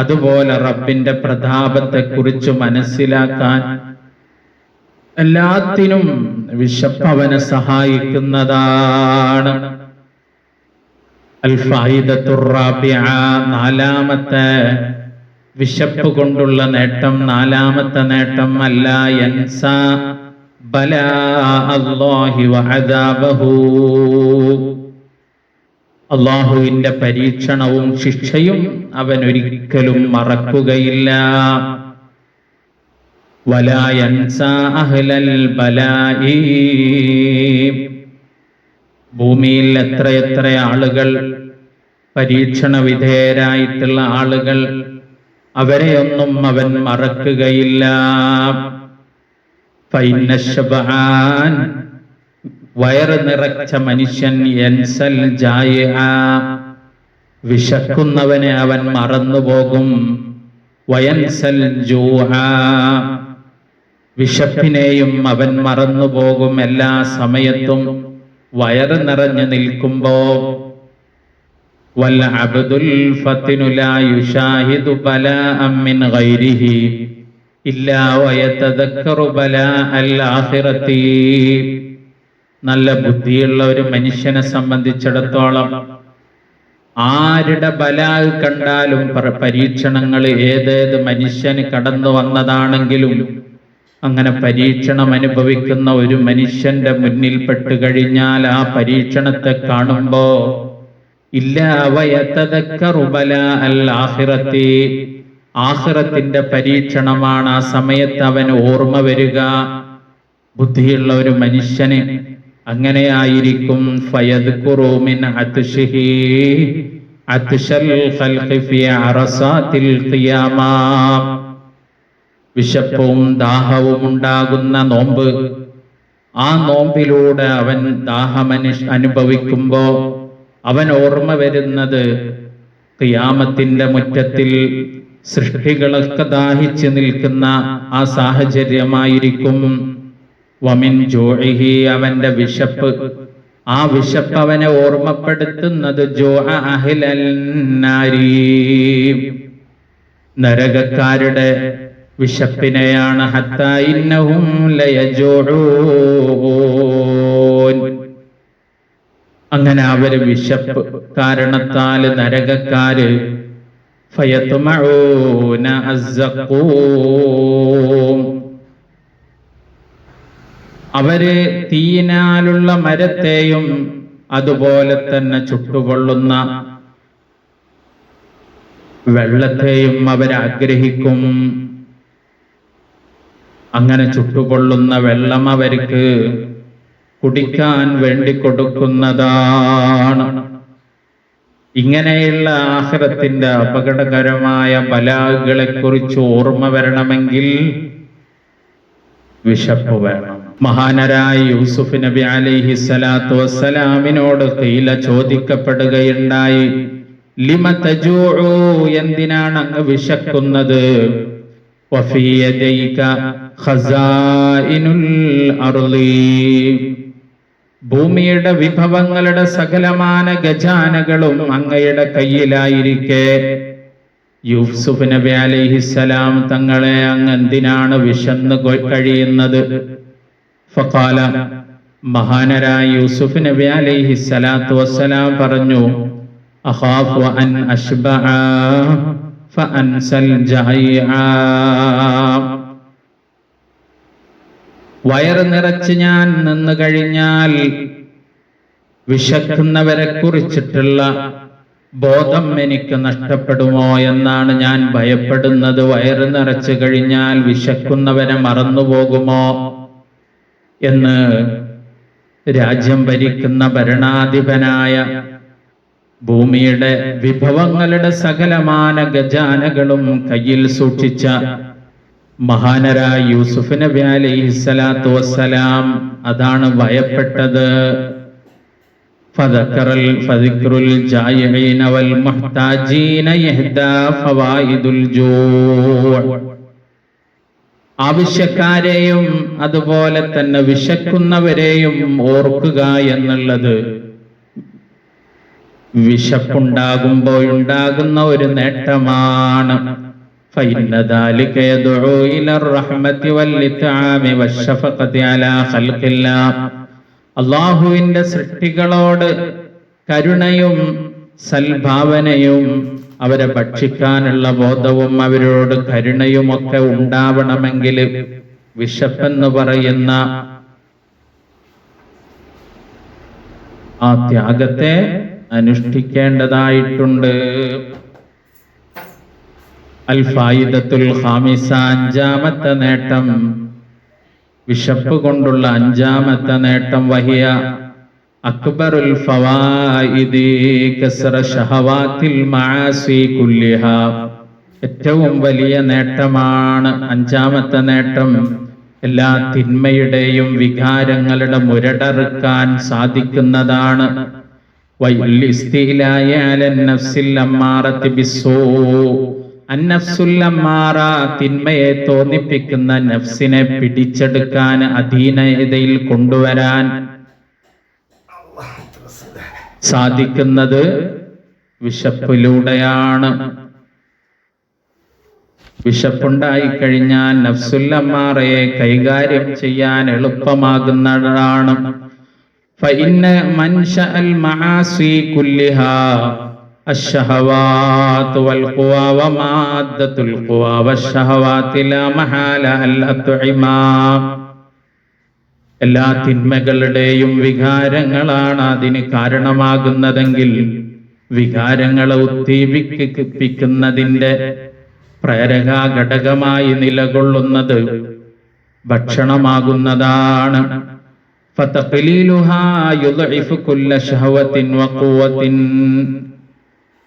അതുപോലെ റബ്ബിന്റെ പ്രതാപത്തെക്കുറിച്ച് മനസ്സിലാക്കാൻ, എല്ലാത്തിനും വിശപ്പ് അവനെ സഹായിക്കുന്നതാണ്. അൽ ഫായിദത്തുർ റാബിഅ, നാലാമത്തെ വിശപ്പ് കൊണ്ടുള്ള നേട്ടം, നാലാമത്തെ നേട്ടം, അല്ലാ യൻസ ബലാ അല്ലാഹി വഅദാബഹു, അല്ലാഹുവിന്റെ പരീക്ഷണവും ശിക്ഷയും അവൻ ഒരിക്കലും മറക്കുകയില്ല. വലാ യൻസ അഹ്ലൽ ബലാഇ, ഭൂമിയിൽ എത്രയെത്ര ആളുകൾ, പരീക്ഷണ വിധേയരായിട്ടുള്ള ആളുകൾ, അവരെയൊന്നും അവൻ മറക്കുകയില്ല. ഫൈന ശബആൻ, വയറ് നിറച്ച മനുഷ്യൻ, യൻസൽ ജായിഅ, വിശക്കുന്നവനെ അവൻ മറന്നുപോകും. വയൻസൽ ജൂഅ, വിശപ്പിനെയും അവൻ മറന്നുപോകും. എല്ലാ സമയത്തും വയറ് നിറഞ്ഞു നിൽക്കുമ്പോ വൽ അബ്ദുൽ ഫത്തിനു ലാ യുശാഹിദു ബലാഅൻ മിൻ ഗൈരിഹി ഇല്ലാ വയതദക്കറു ബലാഅൽ ആഖിറതി. നല്ല ബുദ്ധിയുള്ള ഒരു മനുഷ്യനെ സംബന്ധിച്ചിടത്തോളം ആരുടെ ബലാ കണ്ടാലും, പരീക്ഷണങ്ങൾ ഏതേത് മനുഷ്യന് കടന്നു വന്നതാണെങ്കിലും, അങ്ങനെ പരീക്ഷണം അനുഭവിക്കുന്ന ഒരു മനുഷ്യന്റെ മുന്നിൽ പെട്ടു കഴിഞ്ഞാൽ ആ പരീക്ഷണത്തെ കാണുമ്പോ ഇല്ലാ വയതദക്കറു ബലാഅൽ ആഖിറതി, ആഖിറത്തിന്റെ പരീക്ഷണമാണ് ആ സമയത്ത് അവന് ഓർമ്മ വരിക. ബുദ്ധിയുള്ള ഒരു മനുഷ്യന് അങ്ങനെയായിരിക്കും. ഫയദ്കുറു മിൻ അത്ശിഹി അത്ശൽ ഖൽഖി ഫി അറസാത്തിൽ ഖിയാമ, വിശപ്പും ദാഹവും ഉണ്ടാകുന്ന നോമ്പ്, ആ നോമ്പിലൂടെ അവൻ ദാഹം അനുഭവിക്കുമ്പോ അവൻ ഓർമ്മ വരുന്നത് ഖിയാമത്തിന്റെ മുറ്റത്തിൽ സൃഷ്ടികളൊക്കെ ദാഹിച്ചു നിൽക്കുന്ന ആ സാഹചര്യമായിരിക്കും. വമിൻ ജൂഇഹി, അവന്റെ വിശപ്പ്, ആ വിശപ്പ് അവനെ ഓർമ്മപ്പെടുത്തുന്നത് ജൂഅ അഹ്ലൻ നാരി, നരകക്കാരുടെ വിശപ്പിനെയാണ്. ഹത്താ ഇന്നഹും ലയജൂഊൻ, അങ്ങനെ അവര് വിശപ്പ് കാരണത്താൽ നരകക്കാര് ഫയത്മഊന അസ്സഖൂം, അവര് തീയിനാലുള്ള മരത്തെയും അതുപോലെ തന്നെ ചുട്ടുകൊള്ളുന്ന വെള്ളത്തെയും അവരാഗ്രഹിക്കും. അങ്ങനെ ചുട്ടുകൊള്ളുന്ന വെള്ളം അവർക്ക് കുടിക്കാൻ വേണ്ടി കൊടുക്കുന്നതാണ്. ഇങ്ങനെയുള്ള ആഖിറത്തിന്റെ അപകടകരമായ ബലാകളെ കുറിച്ച് ഓർമ്മ വരണമെങ്കിൽ വിശപ്പ് വേണം. മഹാനരായ യൂസുഫ് നബി അലൈഹി സ്വലാത്തു വസ്സലാമിനോട് ഖീല ചോദിക്കപ്പെടുകയുണ്ടായി, ലിമ തജൂഉ, എന്തിനാണ് അങ്ങ് വിശക്കുന്നത്? വഫീ യദൈക ഖസാഇനുൽ അർളി, ഭൂമിയുടെ വിഭവങ്ങളുടെ സകലമാന ഖജാനകളും അങ്ങയുടെ കയ്യിലായിരിക്കെ യൂസുഫ് നബി അലൈഹിസ്സലാം തങ്ങളെ അങ്ങ് എന്തിനാണ് വിശന്ന് കഴിയുന്നത്? ഫഖാല, മഹാനരായ യൂസുഫ് നബി അലൈഹിസ്സലാത്തു വസ്സലാം പറഞ്ഞു, അഖാഫു അൻ അശ്ബഅ ഫഅൻസൽ ജഅഅ, വയറ് നിറച്ച് ഞാൻ നിന്ന് കഴിഞ്ഞാൽ വിശക്കുന്നവരെ കുറിച്ചിട്ടുള്ള ബോധം എനിക്ക് നഷ്ടപ്പെടുമോ എന്നാണ് ഞാൻ ഭയപ്പെടുന്നത്. വയറ് നിറച്ചു കഴിഞ്ഞാൽ വിശക്കുന്നവരെ മറന്നുപോകുമോ എന്ന് രാജ്യം ഭരിക്കുന്ന ഭരണാധിപനായ, ഭൂമിയുടെ വിഭവങ്ങളുടെ സകലമാന ഖജാനകളും കയ്യിൽ സൂക്ഷിച്ച മഹാനരായ യൂസുഫ് നബി അലൈഹിസ്സലാത്തു വസ്സലാം അതാണ് ഭയപ്പെട്ടത്. ഫദിക്റുൽ ജായിഈന വൽ മുഹ്താജീന യഹ്ദാ ഫവായിദുൽ ജൂ', ആവശ്യക്കാരെയും അതുപോലെ തന്നെ വിശക്കുന്നവരെയും ഓർക്കുക എന്നുള്ളത് വിശപ്പുണ്ടാകുമ്പോഴുണ്ടാകുന്ന ഒരു നേട്ടമാണ്. فإن ذلك يدعو إلى الرحمة والإطعام والشفقة على خلق الله, അള്ളാഹുവിന്റെ സൃഷ്ടികളോട് കരുണയും സൽഭാവനയും അവരെ ഭക്ഷിക്കാനുള്ള ബോധവും അവരോട് കരുണയും ഒക്കെ ഉണ്ടാവണമെങ്കിൽ വിശപ്പെന്ന് പറയുന്ന ആ ത്യാഗത്തെ അനുഷ്ഠിക്കേണ്ടതായിട്ടുണ്ട്. അൽ ഫായിദത്തുൽ ഖാമിസ, അഞ്ചാമത്തെ നേട്ടം, വിശപ്പ് കൊണ്ടുള്ള അഞ്ചാമത്തെ നേട്ടം, വഹിയ അക്ബറുൽ ഫവായിദി കസ്റ ശഹവാത്തിൽ മആസി കുല്ലിഹാ, ഏറ്റവും വലിയ നേട്ടമാണ് അഞ്ചാമത്തെ നേട്ടം. എല്ലാ തിന്മയുടെയും വികാരങ്ങളുടെ മുരടറുക്കാൻ സാധിക്കുന്നതാണ്. വൽ ഇസ്തിലായ അലൻ നഫ്സിൽ അമ്മാറത്തി ബിസ്സൂ, അന്നഫ്സുൽ അമ്മാറ, തിന്മയെ തോന്നിപ്പിക്കുന്ന നഫ്സിനെ പിടിച്ചെടുക്കാൻ, അധീനതയിൽ കൊണ്ടുവരാൻ സാധിക്കുന്നത് വിശപ്പിലൂടെയാണ്. വിശപ്പുണ്ടായിക്കഴിഞ്ഞാൽ നഫ്സുൽ അമ്മാറയെ കൈകാര്യം ചെയ്യാൻ എളുപ്പമാകുന്നതാണ്. ഫഇന്ന മൻശഅൽ മആസി കുല്ലിഹാ അശ്ശഹവാത്ത് വൽ ഖുവാ വമാദ്ദത്തുൽ ഖുവാ വശ്ശഹവാത്തി ലാ മഹാല അൽ അത്ഇമാ, എല്ലാ തിന്മകളുടെയും വികാരങ്ങളാണ് അതിന് കാരണമാകുന്നതെങ്കിൽ വികാരങ്ങളെ ഉദ്ദീപിക്കുന്നതിന്റെ പ്രേരക ഘടകമായി നിലകൊള്ളുന്നത് ഭക്ഷണമാകുന്നതാണ്. ഫതഖ്ലീലുഹാ യുദ്ഇഫു കുല്ല ശഹവത്തിൻ വഖുവത്തിൻ,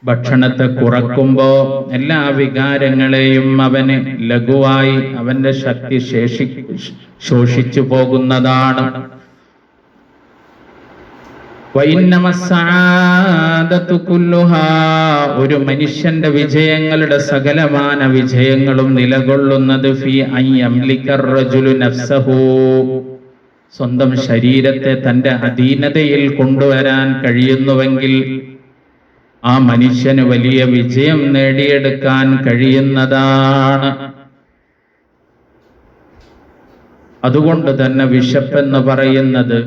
ഭക്ഷണത്തെ കുറക്കുമ്പോ എല്ലാ വികാരങ്ങളെയും അവന് ലഘുവായി അവന്റെ ശക്തി ശോഷിച്ചു പോകുന്നതാണ്. വഇന്നമസ്സആദതു കുല്ലുഹാ, ഒരു മനുഷ്യന്റെ വിജയങ്ങളുടെ സകലമാന വിജയങ്ങളും നിലകൊള്ളുന്നത് ഫീ അൻ യംലിക്കർ റജുലു നഫ്സഹു, സ്വന്തം ശരീരത്തെ തന്റെ അധീനതയിൽ കൊണ്ടുവരാൻ കഴിയുന്നുവെങ്കിൽ ആ മനുഷ്യന് വലിയ വിജയം നേടിയെടുക്കാൻ കഴിയുന്നതാണ്. അതുകൊണ്ട് തന്നെ വിശപ്പെന്ന് പറയുന്നത്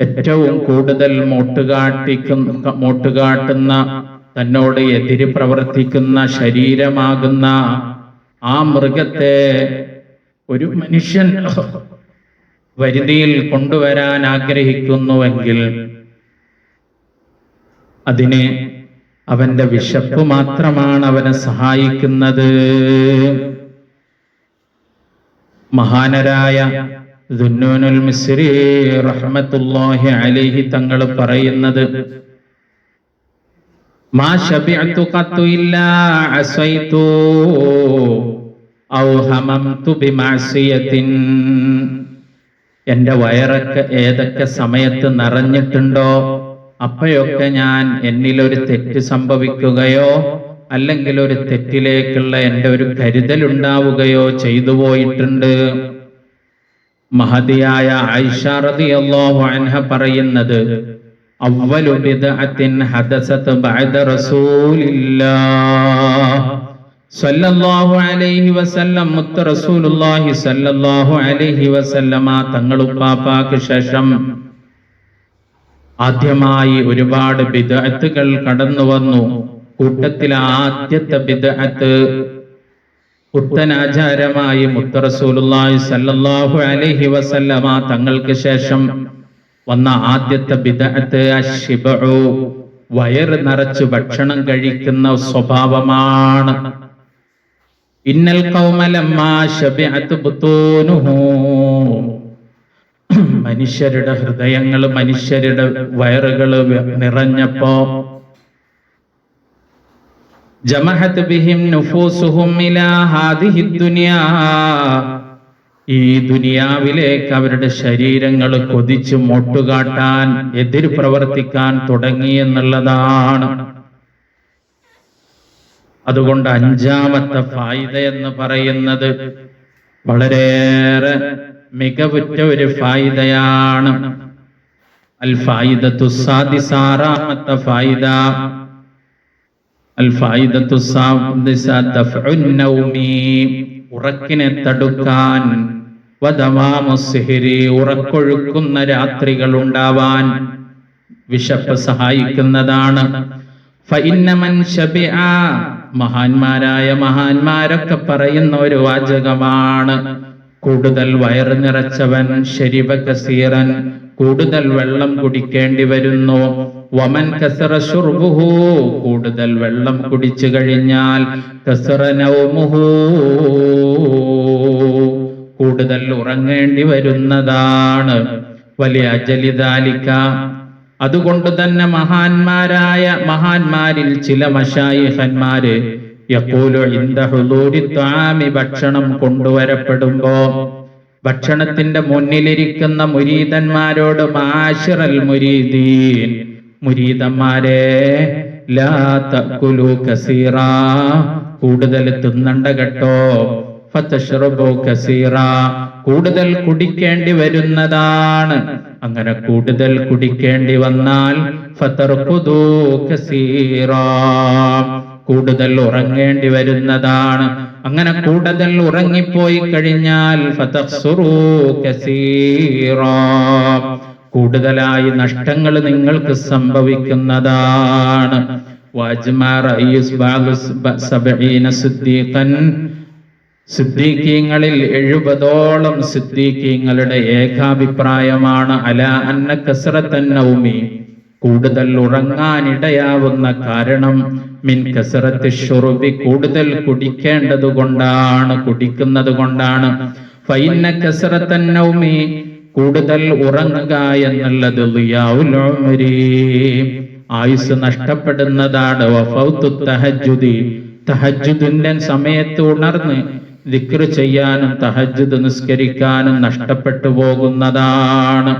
ഏറ്റവും കൂടുതൽ മോട്ടുകാട്ടുന്ന, തന്നോട് എതിര് പ്രവർത്തിക്കുന്ന ശരീരമാകുന്ന ആ മൃഗത്തെ ഒരു മനുഷ്യൻ വരുതിയിൽ കൊണ്ടുവരാൻ ആഗ്രഹിക്കുന്നുവെങ്കിൽ അതിന് അവന്റെ വിശപ്പ് മാത്രമാണ് അവനെ സഹായിക്കുന്നത്. മഹാനരായ ദുന്നൂനുൽ മിസ്രി റഹ്മത്തുള്ളാഹി അലൈഹി തങ്ങൾ പറയുന്നത്, മാ ശബിഅതു ഖത്തു ഇല്ലാ അസൈതു ഔ ഹമംതു ബിമഅസിയത്തിൻ, എന്റെ വയറൊക്കെ ഏതൊക്കെ സമയത്ത് നിറഞ്ഞിട്ടുണ്ടോ അപ്പോഴൊക്കെ ഞാൻ എന്നിലൊരു തെറ്റ് സംഭവിക്കുകയോ അല്ലെങ്കിൽ ഒരു തെറ്റിലേക്കുള്ള എൻ്റെ ഒരു കരുതലുണ്ടാവുകയോ ചെയ്തു പോയിട്ടുണ്ട്. മഹദിയായ ആയിഷ റളിയല്ലാഹു അൻഹ പറയുന്നത്, അവ്വലു ബിദ്അത്തിൻ ഹദസത് ബഅദ റസൂലില്ലാഹ് സല്ലല്ലാഹു അലൈഹി വസല്ലം, മുത്ത റസൂലുള്ളാഹി സല്ലല്ലാഹു അലൈഹി വസല്ലമ തങ്ങളുപ്പാപ്പാക്ക് ശേഷം ആദ്യമായി ഒരുപാട് ബിദ്അത്തുകൾ കടന്നു വന്നു. കൂട്ടത്തിൽ ആദ്യത്തെ ബിദ്അത്ത് പുത്തനാചാരമായി മുത്ത റസൂലുള്ളാഹി സല്ലല്ലാഹു അലൈഹി വസല്ലമ തങ്ങൾക്ക് ശേഷം വന്ന ആദ്യത്തെ ബിദ്അത്ത് അശ്ശിബഉ, വയറ് നിറച്ച് ഭക്ഷണം കഴിക്കുന്ന സ്വഭാവമാണ്. ഇന്നൽ ഖൗമ ലമ്മാ ശബിഅത് ബുതൂനുഹു, മനുഷ്യരുടെ ഹൃദയങ്ങൾ, മനുഷ്യരുടെ വയറുകൾ നിറഞ്ഞപ്പോ ജമഅത് ബിഹിം നുഫൂസുഹും ഇലാ ഹാദിഹി ദുനിയാ, ഈ ദുനിയാവിലേക്ക് അവരുടെ ശരീരങ്ങൾ കൊതിച്ച് മൊട്ടുകാട്ടാൻ, എതിര് പ്രവർത്തിക്കാൻ തുടങ്ങി എന്നുള്ളതാണ്. അതുകൊണ്ട് അഞ്ചാമത്തെ ഫായിദ എന്ന് പറയുന്നത് വളരെയേറെ മികവുറ്റ ഒരു ഫായിദയാണ്. അൽ ഫായിദത്തു സാദിസ, ആറാമത്തെ ഫായിദ, അൽ ഫായിദത്തു സാദിസ ദഫഉൻ നൗമി, ഉറക്കിനെ തടുക്കാൻ, വദവാമു സിഹ്രി, ഉറക്കൊഴുക്കുന്ന രാത്രികൾ ഉണ്ടാവാൻ വിശപ്പ് സഹായിക്കുന്നതാണ്. ഫഇന്ന മൻ ശബിഅ, മഹാന്മാരൊക്കെ പറയുന്ന ഒരു വാചകമാണ്, കൂടുതൽ വയറ് നിറച്ചവൻ ശരിബ കസീറൻ, കൂടുതൽ വെള്ളം കുടിക്കേണ്ടി വരുന്നു. വമൻ കസറ ശുർബുഹു, കൂടുതൽ വെള്ളം കുടിച്ചു കഴിഞ്ഞാൽ കസറ നൗമുഹു, കൂടുതൽ ഉറങ്ങേണ്ടി വരുന്നതാണ്. വലിയ അജലിദാലിക, അതുകൊണ്ട് തന്നെ മഹാന്മാരിൽ ചില മശായിഖന്മാര് യഖൂലു ഇൻദ ഹുദൂരി ത്വാമി, ഭക്ഷണം കൊണ്ടുവരപ്പെടുമ്പോ ഭക്ഷണത്തിന്റെ മുന്നിലിരിക്കുന്ന മുരീദന്മാരോട്, മാശിറൽ മുരീദീൻ, മുരീദന്മാരെ, ലാ തഅകുലു കസീറാ, കൂടുതൽ തിന്നണ്ട കേട്ടോ, ഫതശ്റബു കസീറാ, കൂടുതൽ കുടിക്കേണ്ടി വരുന്നതാണ്. അങ്ങനെ കൂടുതൽ കുടിക്കേണ്ടി വന്നാൽ ഫതർഖുദു കസീറാ, കൂടുതൽ ഉറങ്ങേണ്ടി വരുന്നതാണ്. അങ്ങനെ കൂടുതൽ ഉറങ്ങിപ്പോയി കഴിഞ്ഞാൽ ഫതഖ്സുറു കസീറാ, കൂടുതലായി നഷ്ടങ്ങൾ നിങ്ങൾക്ക് സംഭവിക്കുന്നതാണ്. വഅജ്മാ റഈസ് ബഅദു 70 സിദ്ദീഖൻ, സിദ്ദീഖീങ്ങളിൽ 70ഓളം സിദ്ദീഖീങ്ങളുടെ ഏകാഭിപ്രായമാണ് അലാ അന്ന കസ്റത്തൻ നൗമി, കൂടുതൽ ഉറങ്ങാനിടയാവുന്ന കാരണം മിൻ കസ്റത്തി ശുർബി, കൂടുതൽ കുടിക്കേണ്ടത് കൊണ്ടാണ്, കുടിക്കുന്നത് കൊണ്ടാണ്. ഫഇന്ന കസ്റത്തൻ നൗമി, കൂടുതൽ ഉറങ്ങുക എന്നുള്ളത് ളിയാഉൽ ഉംരി, ആയുസ് നഷ്ടപ്പെടുന്നതാണ്. വഫൗതു തഹജ്ജുദി, തഹജ്ജുദിന്റെ സമയത്ത് ഉണർന്ന് ദിക്ർ ചെയ്യാനും തഹജ്ജുദ് നിസ്കരിക്കാനും നഷ്ടപ്പെട്ടു പോകുന്നതാണ്.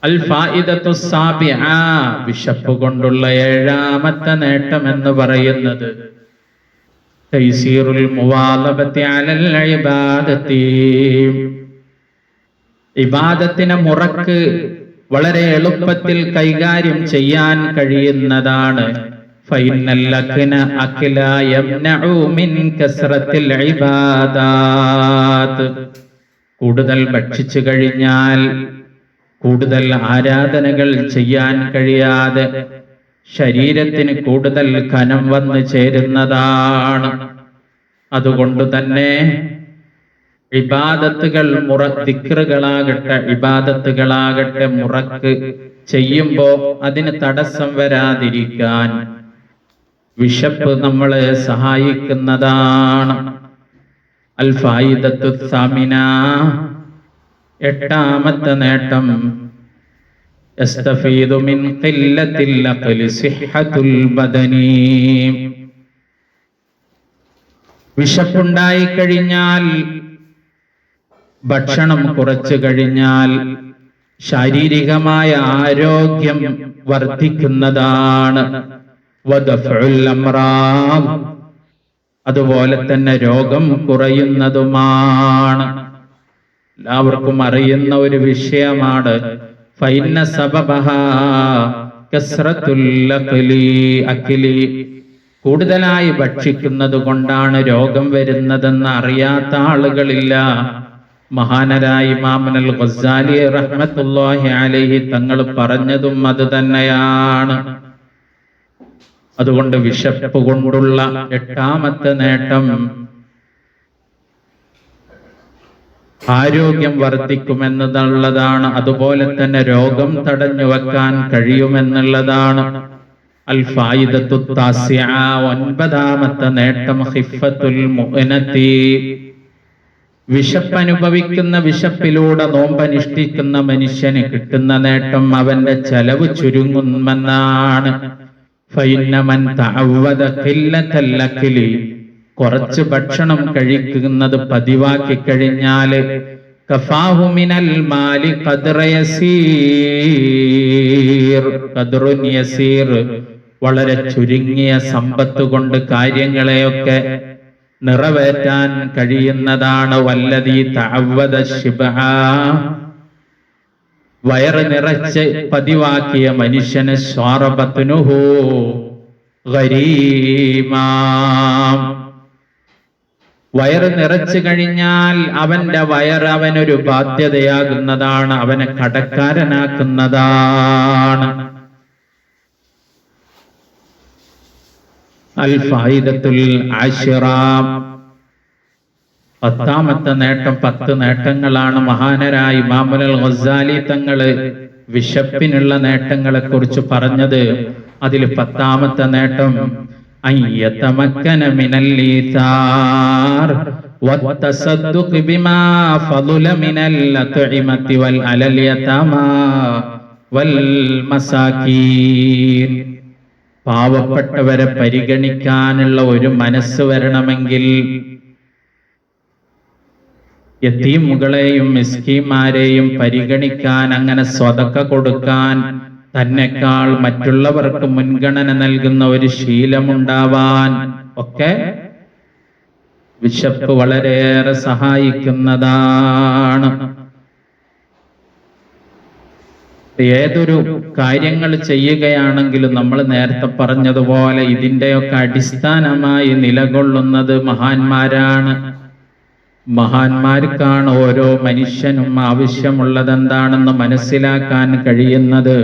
അൽ ഫായിദത്തു സാബിഅ, വിശപ്പ് കൊണ്ടുള്ള ഏഴാമത്തെ നേട്ടം എന്ന് പറയുന്നത് തൈസീറുൽ മുവാലബത്തി അലൽ ഇബാദത്തി, ഇബാദത്തിനെ മുറക്ക് വളരെ എളുപ്പത്തിൽ കൈകാര്യം ചെയ്യാൻ കഴിയുന്നതാണ്. ഫഇന്നൽ ലഖ്ന അഖ്ല യംനഉ മിൻ കസ്റത്തിൽ ഇബാദാത്ത്, കൂടുതൽ ഭക്ഷിച്ചു കഴിഞ്ഞാൽ കൂടുതൽ ആരാധനകൾ ചെയ്യാൻ കഴിയാതെ ശരീരത്തിന് കൂടുതൽ കനം വന്നു ചേരുന്നതാണ്. അതുകൊണ്ട് തന്നെ ഇബാദത്തുകൾ ദിക്റുകളാകട്ടെ, ഇബാദത്തുകളാകട്ടെ മുറക്ക് ചെയ്യുമ്പോ അതിന് തടസ്സം വരാതിരിക്കാൻ വിശപ്പ് നമ്മളെ സഹായിക്കുന്നതാണ്. അൽ ഫായിദത്തു സാമിന, എട്ടാമത്തെ നേട്ടം യസ്തഫീദു മിൻ ഖില്ലത്തിൽ അഖ്ലി സിഹ്ഹത്തുൽ ബദനി, വിശപ്പുണ്ടായി കഴിഞ്ഞാൽ, ഭക്ഷണം കുറച്ചു കഴിഞ്ഞാൽ ശാരീരികമായ ആരോഗ്യം വർദ്ധിക്കുന്നതാണ്. വദഫഉൽ അംറാദ്, അതുപോലെ തന്നെ രോഗം കുറയുന്നതുമാണ്. എല്ലാവർക്കും അറിയുന്ന ഒരു വിഷയമാണ്. ഫഇന്ന സബബഹാ കസ്റത്തുൽ അക്ലി, കൂടുതലായി ഭക്ഷിക്കുന്നത് കൊണ്ടാണ് രോഗം വരുന്നതെന്ന് അറിയാത്ത ആളുകളില്ല. മഹാനരായ ഇമാമുൽ ഗസ്സാലി റഹ്മത്തുള്ളാഹി അലൈഹി തങ്ങൾ പറഞ്ഞതും അത് തന്നെയാണ്. അതുകൊണ്ട് വിശപ്പ് കൊണ്ടുള്ള 8ാമത്തെ നേട്ടം ആരോഗ്യം വർദ്ധിക്കുമെന്നുള്ളതാണ്. അതുപോലെ തന്നെ രോഗം തടഞ്ഞു വെക്കാൻ കഴിയുമെന്നുള്ളതാണ്. അൽ ഫായിദത്തു താസിഅ, 9ാമത്തെ നേട്ടം ഖിഫത്തുൽ മുഅനതി, വിശപ്പനുഭവിക്കുന്ന, വിശപ്പിലൂടെ നോമ്പനുഷ്ഠിക്കുന്ന മനുഷ്യന് കിട്ടുന്ന നേട്ടം അവന്റെ ചെലവ് ചുരുങ്ങുമെന്നാണ്. ഫഇന്ന മൻ തഅവദ ഖില്ലത്തൽ അക്ലി, കുറച്ച് ഭക്ഷണം കഴിക്കുന്നത് പതിവാക്കി കഴിഞ്ഞാൽ കഫാഹു മിനൽ മാലി ഖദ്റ യസീർ, ഖദ്റുൻ യസീർ, വളരെ ചുരുങ്ങിയ സമ്പത്ത് കൊണ്ട് കാര്യങ്ങളെയൊക്കെ നിറവേറ്റാൻ കഴിയുന്നതാണ്. വല്ലദീ തഅവദ ശിബ്അ, വയറ് നിറച്ച് പതിവാക്കിയ മനുഷ്യന് സ്വാറബത്നുഹു ഗരീമാ, വയറ് നിറച്ചു കഴിഞ്ഞാൽ അവന്റെ വയറ് അവനൊരു ബാധ്യതയാകുന്നതാണ്, അവനെ കടക്കാരനാക്കുന്നതാണ്. അൽ ഫായിദത്തുൽ ആശിറ, 10ാമത്തെ നേട്ടം. 10 നേട്ടങ്ങളാണ് മഹാനരായ ഇമാമുൽ ഗസ്സാലി തങ്ങള് വിശപ്പിനുള്ള നേട്ടങ്ങളെ കുറിച്ച് പറഞ്ഞത്. അതിൽ 10ാമത്തെ നേട്ടം അയ്യതമക്കന മിനൽ ഈതാർ വത്തസദ്ദുഖ് ബിമാ ഫളല മിനൽ അത്ഇമതി വൽ അലൽ യതമാ വൽ മസാകീൻ, പാവപ്പെട്ടവരെ പരിഗണിക്കാനുള്ള ഒരു മനസ്സ് വരണമെങ്കിൽ, യതീമുകളെയും മിസ്കീന്മാരെയും പരിഗണിക്കാൻ, അങ്ങനെ സ്വതക്ക കൊടുക്കാൻ, തന്നെക്കാൾ മറ്റുള്ളവർക്ക് മുൻഗണന നൽകുന്ന ഒരു ശീലമുണ്ടാവാൻ ഒക്കെ വിശപ്പ് വളരെയേറെ സഹായിക്കുന്നതാണ്. ഏതൊരു കാര്യങ്ങൾ ചെയ്യുകയാണെങ്കിലും നമ്മൾ നേരത്തെ പറഞ്ഞതുപോലെ ഇതിൻ്റെയൊക്കെ അടിസ്ഥാനമായി നിലകൊള്ളുന്നത് മഹാന്മാരാണ്. മഹാന്മാർക്കാണ് ഓരോ മനുഷ്യനും ആവശ്യമുള്ളതെന്താണെന്ന് മനസ്സിലാക്കാൻ കഴിയുന്നത്.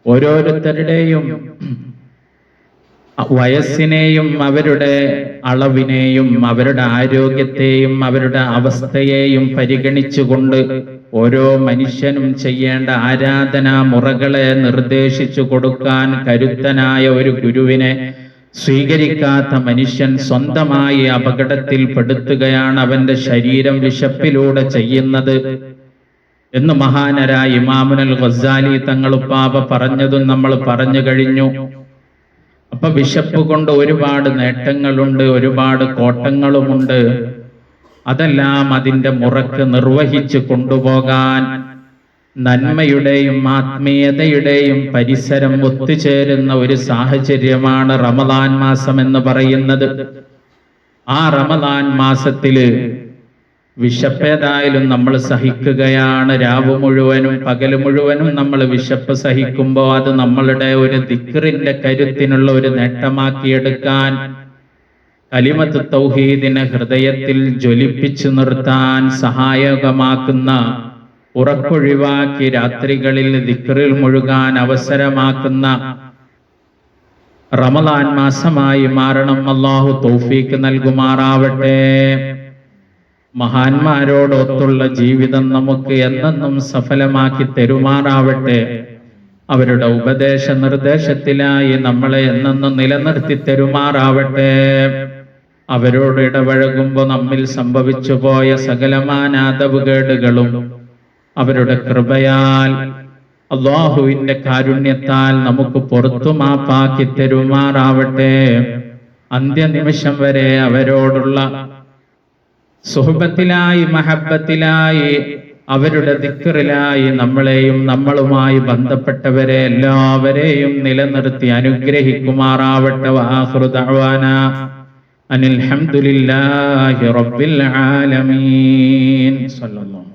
ഓരോരുത്തരുടെയും വയസ്സിനെയും അവരുടെ അളവിനെയും അവരുടെ ആരോഗ്യത്തെയും അവരുടെ അവസ്ഥയെയും പരിഗണിച്ചുകൊണ്ട് ഓരോ മനുഷ്യനും ചെയ്യേണ്ട ആരാധനാ മുറകളെ നിർദ്ദേശിച്ചു കൊടുക്കാൻ കരുത്തനായ ഒരു ഗുരുവിനെ സ്വീകരിക്കാത്ത മനുഷ്യൻ സ്വന്തമായി അപകടത്തിൽ പെടുത്തുകയാണ് അവന്റെ ശരീരം വിശപ്പിലൂടെ ചെയ്യുന്നത് എന്ന് മഹാനരായ ഇമാമുൽ ഗസ്സാലി തങ്ങളുപ്പാപ്പ പറഞ്ഞതും നമ്മൾ പറഞ്ഞു കഴിഞ്ഞു. അപ്പൊ വിശപ്പ് കൊണ്ട് ഒരുപാട് നേട്ടങ്ങളുണ്ട്, ഒരുപാട് കോട്ടങ്ങളുമുണ്ട്. അതെല്ലാം അതിന്റെ മുറക്ക് നിർവഹിച്ചു കൊണ്ടുപോകാൻ നന്മയുടെയും ആത്മീയതയുടെയും പരിസരം ഒത്തുചേരുന്ന ഒരു സാഹചര്യമാണ് റമദാൻ മാസം എന്ന് പറയുന്നത്. ആ റമദാൻ മാസത്തില് വിശപ്പേതായാലും നമ്മൾ സഹിക്കുകയാണ്. രാവ് മുഴുവനും പകല് മുഴുവനും നമ്മൾ വിശപ്പ് സഹിക്കുമ്പോൾ അത് നമ്മളുടെ ഒരു ദിക്റിന്റെ കരുത്തിനുള്ള ഒരു നേട്ടമാക്കിയെടുക്കാൻ, കലിമത്ത് തൗഹീദിനെ ഹൃദയത്തിൽ ജ്വലിപ്പിച്ചു നിർത്താൻ സഹായകമാക്കുന്ന, ഉറക്കൊഴിവാക്കി രാത്രികളിൽ ദിക്റിൽ മുഴുകാൻ അവസരമാക്കുന്ന റമദാൻ മാസമായി മാറണം. അല്ലാഹു തൗഫീക്ക് നൽകുമാറാവട്ടെ. മഹാന്മാരോടൊത്തുള്ള ജീവിതം നമുക്ക് എന്നെന്നും സഫലമാക്കി തരുമാറാവട്ടെ. അവരുടെ ഉപദേശ നിർദ്ദേശത്തിലായി നമ്മളെ എന്നെന്നും നിലനിർത്തി തരുമാറാവട്ടെ. അവരോട് ഇടപഴകുമ്പോൾ നമ്മിൽ സംഭവിച്ചു പോയ സകലമാനാദവുകേടുകളും അവരുടെ കൃപയാൽ അല്ലാഹുവിന്റെ കാരുണ്യത്താൽ നമുക്ക് പുറത്തു മാപ്പാക്കി തരുമാറാവട്ടെ. അന്ത്യനിമിഷം വരെ അവരോടുള്ള സുഹബത്തിലായി മഹബത്തിലായി അവരുടെ ദിക്റിലായി നമ്മളെയും നമ്മളുമായി ബന്ധപ്പെട്ടവരെ എല്ലാവരെയും നിലനിർത്തി അനുഗ്രഹിക്കുമാറാവട്ടെ. വആഖിറു ദഅവാനാ അനിൽ ഹംദുലില്ലാഹി റബ്ബിൽ ആലമീൻ. സല്ലല്ലാഹു